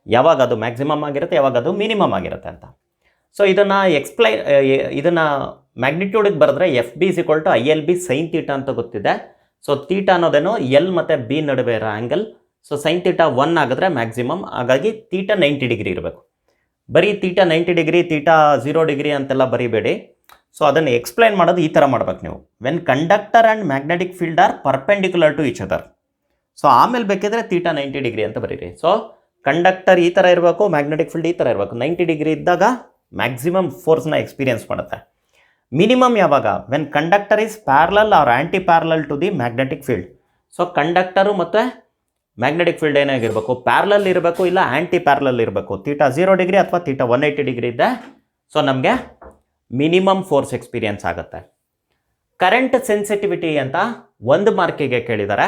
ಯಾವಾಗ ಅದು ಮ್ಯಾಕ್ಸಿಮಮ್ ಆಗಿರುತ್ತೆ, ಯಾವಾಗ ಅದು ಮಿನಿಮಮ್ ಆಗಿರುತ್ತೆ ಅಂತ. ಸೊ ಇದನ್ನು ಇದನ್ನು ಮ್ಯಾಗ್ನಿಟ್ಯೂಡಿಗೆ ಬರೆದ್ರೆ F B is equal to I L B sine theta ಅಂತ ಗೊತ್ತಿದೆ. ಸೊ ಥೀಟಾ ಅನ್ನೋದೇನು ಎಲ್ ಮತ್ತು ಬಿ ನಡುವೆ ಇರೋ ಆ್ಯಂಗಲ್. ಸೊ ಸೈನ್ ಥೀಟಾ 1 ಆಗಿದ್ರೆ ಮ್ಯಾಕ್ಸಿಮಮ್, ಹಾಗಾಗಿ ಥೀಟಾ 90 ಡಿಗ್ರಿ ಇರಬೇಕು. ಬರೀ ಥೀಟಾ 90 ಡಿಗ್ರಿ, ಥೀಟಾ 0 ಡಿಗ್ರಿ ಅಂತೆಲ್ಲ ಬರೀಬೇಡಿ. ಸೊ ಅದನ್ನು ಎಕ್ಸ್ಪ್ಲೈನ್ ಮಾಡೋದು ಈ ಥರ ಮಾಡ್ಬೇಕು ನೀವು, when conductor and magnetic field are perpendicular to each other. So ಆಮೇಲೆ ಬೇಕಿದ್ರೆ ಥೀಟಾ 90 ಡಿಗ್ರಿ ಅಂತ ಬರೀರಿ. ಸೊ ಕಂಡಕ್ಟರ್ ಈ ಥರ ಇರಬೇಕು, ಮ್ಯಾಗ್ನೆಟಿಕ್ ಫೀಲ್ಡ್ ಈ ಥರ ಇರಬೇಕು. 90 ಡಿಗ್ರಿ ಇದ್ದಾಗ ಮ್ಯಾಕ್ಸಿಮಮ್ ಫೋರ್ಸ್ನ ಎಕ್ಸ್ಪೀರಿಯನ್ಸ್ ಮಾಡುತ್ತೆ. ಮಿನಿಮಮ್ ಯಾವಾಗ, when conductor is parallel or anti parallel to the magnetic field. So conductor ಮತ್ತು ಮ್ಯಾಗ್ನೆಟಿಕ್ ಫೀಲ್ಡ್ ಏನಾಗಿರಬೇಕು, ಪ್ಯಾರಲಲ್ ಇರಬೇಕು, ಇಲ್ಲ ಆ್ಯಂಟಿ ಪ್ಯಾರಲಲ್ ಇರಬೇಕು. ಥೀಟಾ 0 ಡಿಗ್ರಿ ಅಥವಾ ಥೀಟಾ 180 ಡಿಗ್ರಿ ಇದ್ದೆ ಸೊ ನಮಗೆ ಮಿನಿಮಮ್ ಫೋರ್ಸ್ ಎಕ್ಸ್ಪೀರಿಯನ್ಸ್ ಆಗುತ್ತೆ. ಕರೆಂಟ್ ಸೆನ್ಸಿಟಿವಿಟಿ ಅಂತ 1 ಮಾರ್ಕಿಗೆ ಕೇಳಿದ್ದಾರೆ.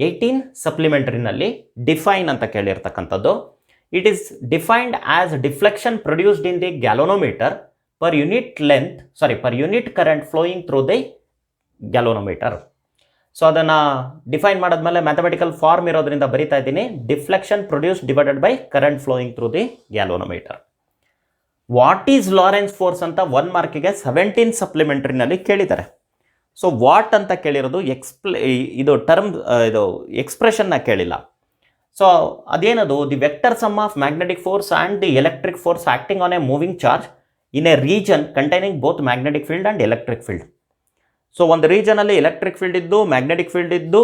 18 ಸಪ್ಲಿಮೆಂಟ್ರಿನಲ್ಲಿ ಡಿಫೈನ್ ಅಂತ ಕೇಳಿರ್ತಕ್ಕಂಥದ್ದು. It is defined as deflection produced in the galvanometer per unit current flowing through the galvanometer. So ಅದನ್ನು ಡಿಫೈನ್ ಮಾಡಿದ್ಮೇಲೆ ಮ್ಯಾಥಮೆಟಿಕಲ್ ಫಾರ್ಮ್ ಇರೋದ್ರಿಂದ ಬರಿತಾ ಇದ್ದೀನಿ, deflection produce divided by current flowing through the galvanometer. What is Lorentz force ಅಂತ 1 ಮಾರ್ಕಿಗೆ 17 ಸಪ್ಲಿಮೆಂಟ್ರಿನಲ್ಲಿ ಕೇಳಿದ್ದಾರೆ. So what ಅಂತ ಕೇಳಿರೋದು ಇದು ಎಕ್ಸ್ಪ್ರೆಷನ್ನ ಕೇಳಿಲ್ಲ. ಸೊ ಅದೇನದು, the vector sum of magnetic force and the electric force acting on a moving charge in a region containing both magnetic field and electric field. So ಒಂದು ರೀಜನಲ್ಲಿ electric field ಇದ್ದು magnetic field ಇದ್ದು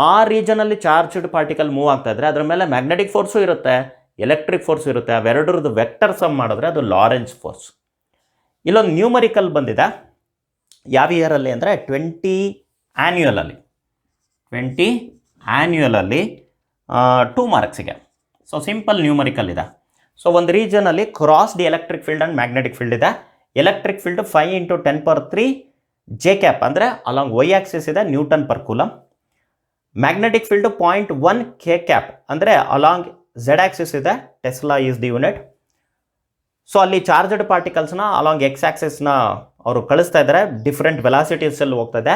ಆ ರೀಜನಲ್ಲಿ charged particle move ಆಗ್ತಾ ಇದ್ರೆ ಅದರ ಮೇಲೆ magnetic force ಇರುತ್ತೆ, ಎಲೆಕ್ಟ್ರಿಕ್ ಫೋರ್ಸ್ ಇರುತ್ತೆ, ಅವೆರಡರದ್ದು ವೆಕ್ಟರ್ ಸಮ್ ಮಾಡಿದ್ರೆ ಅದು ಲಾರೆಂಜ್ ಫೋರ್ಸ್. ಇಲ್ಲೊಂದು ನ್ಯೂಮರಿಕಲ್ ಬಂದಿದೆ, ಯಾವ ಇಯರಲ್ಲಿ ಅಂದರೆ 20 ಆ್ಯನ್ಯುಯಲಲ್ಲಿ 2 ಮಾರ್ಕ್ಸಿಗೆ. ಸೊ ಸಿಂಪಲ್ ನ್ಯೂಮರಿಕಲ್ ಇದೆ. ಸೊ ಒಂದು ರೀಜನಲ್ಲಿ crossed electric field and magnetic field ಇದೆ. ಎಲೆಕ್ಟ್ರಿಕ್ ಫೀಲ್ಡ್ 5 × 10⁻³ ಜೆ ಕ್ಯಾಪ್ ಅಂದರೆ ಅಲಾಂಗ್ ವೈ ಆಕ್ಸಿಸ್ ಇದೆ, newton per coulomb. Magnetic field 0.1 K cap ಅಂದರೆ ಅಲಾಂಗ್ ಝೆಡ್ ಆಕ್ಸಿಸ್ ಇದೆ, tesla is the unit. So ಅಲ್ಲಿ charged ಪಾರ್ಟಿಕಲ್ಸ್ನ ಅಲಾಂಗ್ ಎಕ್ಸ್ ಆಕ್ಸಿಸ್ನ ಅವರು ಕಳಿಸ್ತಾ ಇದ್ದಾರೆ, ಡಿಫ್ರೆಂಟ್ ವೆಲಾಸಿಟೀಸಲ್ಲಿ ಹೋಗ್ತಾ ಇದೆ.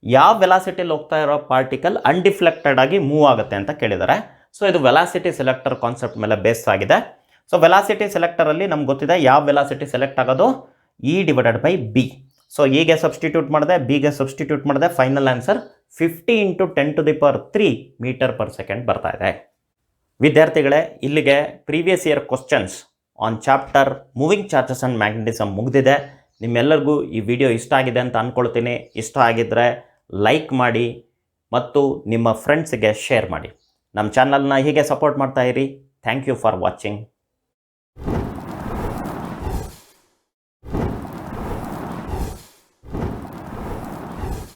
ಯಾವ ವೆಲಾಸಿಟಿಯಲ್ಲಿ ಹೋಗ್ತಾ ಇರೋ ಪಾರ್ಟಿಕಲ್ ಅನ್ಡಿಫ್ಲೆಕ್ಟೆಡ್ ಆಗಿ ಮೂವ್ ಆಗುತ್ತೆ ಅಂತ ಕೇಳಿದ್ದಾರೆ. ಸೊ ಇದು ವೆಲಾಸಿಟಿ ಸೆಲೆಕ್ಟರ್ ಕಾನ್ಸೆಪ್ಟ್ ಮೇಲೆ ಬೇಸ್ ಆಗಿದೆ. ಸೊ ವೆಲಾಸಿಟಿ ಸೆಲೆಕ್ಟರಲ್ಲಿ ನಮ್ಗೆ ಗೊತ್ತಿದೆ ಯಾವ ವೆಲಾಸಿಟಿ ಸೆಲೆಕ್ಟ್ ಆಗೋದು, E/B. ಸೊ ಇಗೆ ಸಬ್ಸ್ಟಿಟ್ಯೂಟ್ ಮಾಡಿದೆ, ಬಿಗೆ ಸಬ್ಸ್ಟಿಟ್ಯೂಟ್ ಮಾಡಿದೆ, ಫೈನಲ್ ಆನ್ಸರ್ 50 × 10⁻³ ಮೀಟರ್/ಸೆಕೆಂಡ್ ಬರ್ತಾ ಇದೆ. ವಿದ್ಯಾರ್ಥಿಗಳೇ, ಇಲ್ಲಿಗೆ previous year questions on chapter moving charges and magnetism ಮುಗಿದಿದೆ. ನಿಮ್ಮೆಲ್ಲರಿಗೂ ಈ ವಿಡಿಯೋ ಇಷ್ಟ ಆಗಿದೆ ಅಂತ ಅಂದ್ಕೊಳ್ತೀನಿ. ಇಷ್ಟ ಆಗಿದ್ದರೆ ಲೈಕ್ ಮಾಡಿ ಮತ್ತು ನಿಮ್ಮ ಫ್ರೆಂಡ್ಸ್ಗೆ ಶೇರ್ ಮಾಡಿ. ನಮ್ಮ ಚಾನಲ್ನ ಹೀಗೆ ಸಪೋರ್ಟ್ ಮಾಡ್ತಾ ಇರಿ. Thank you for watching.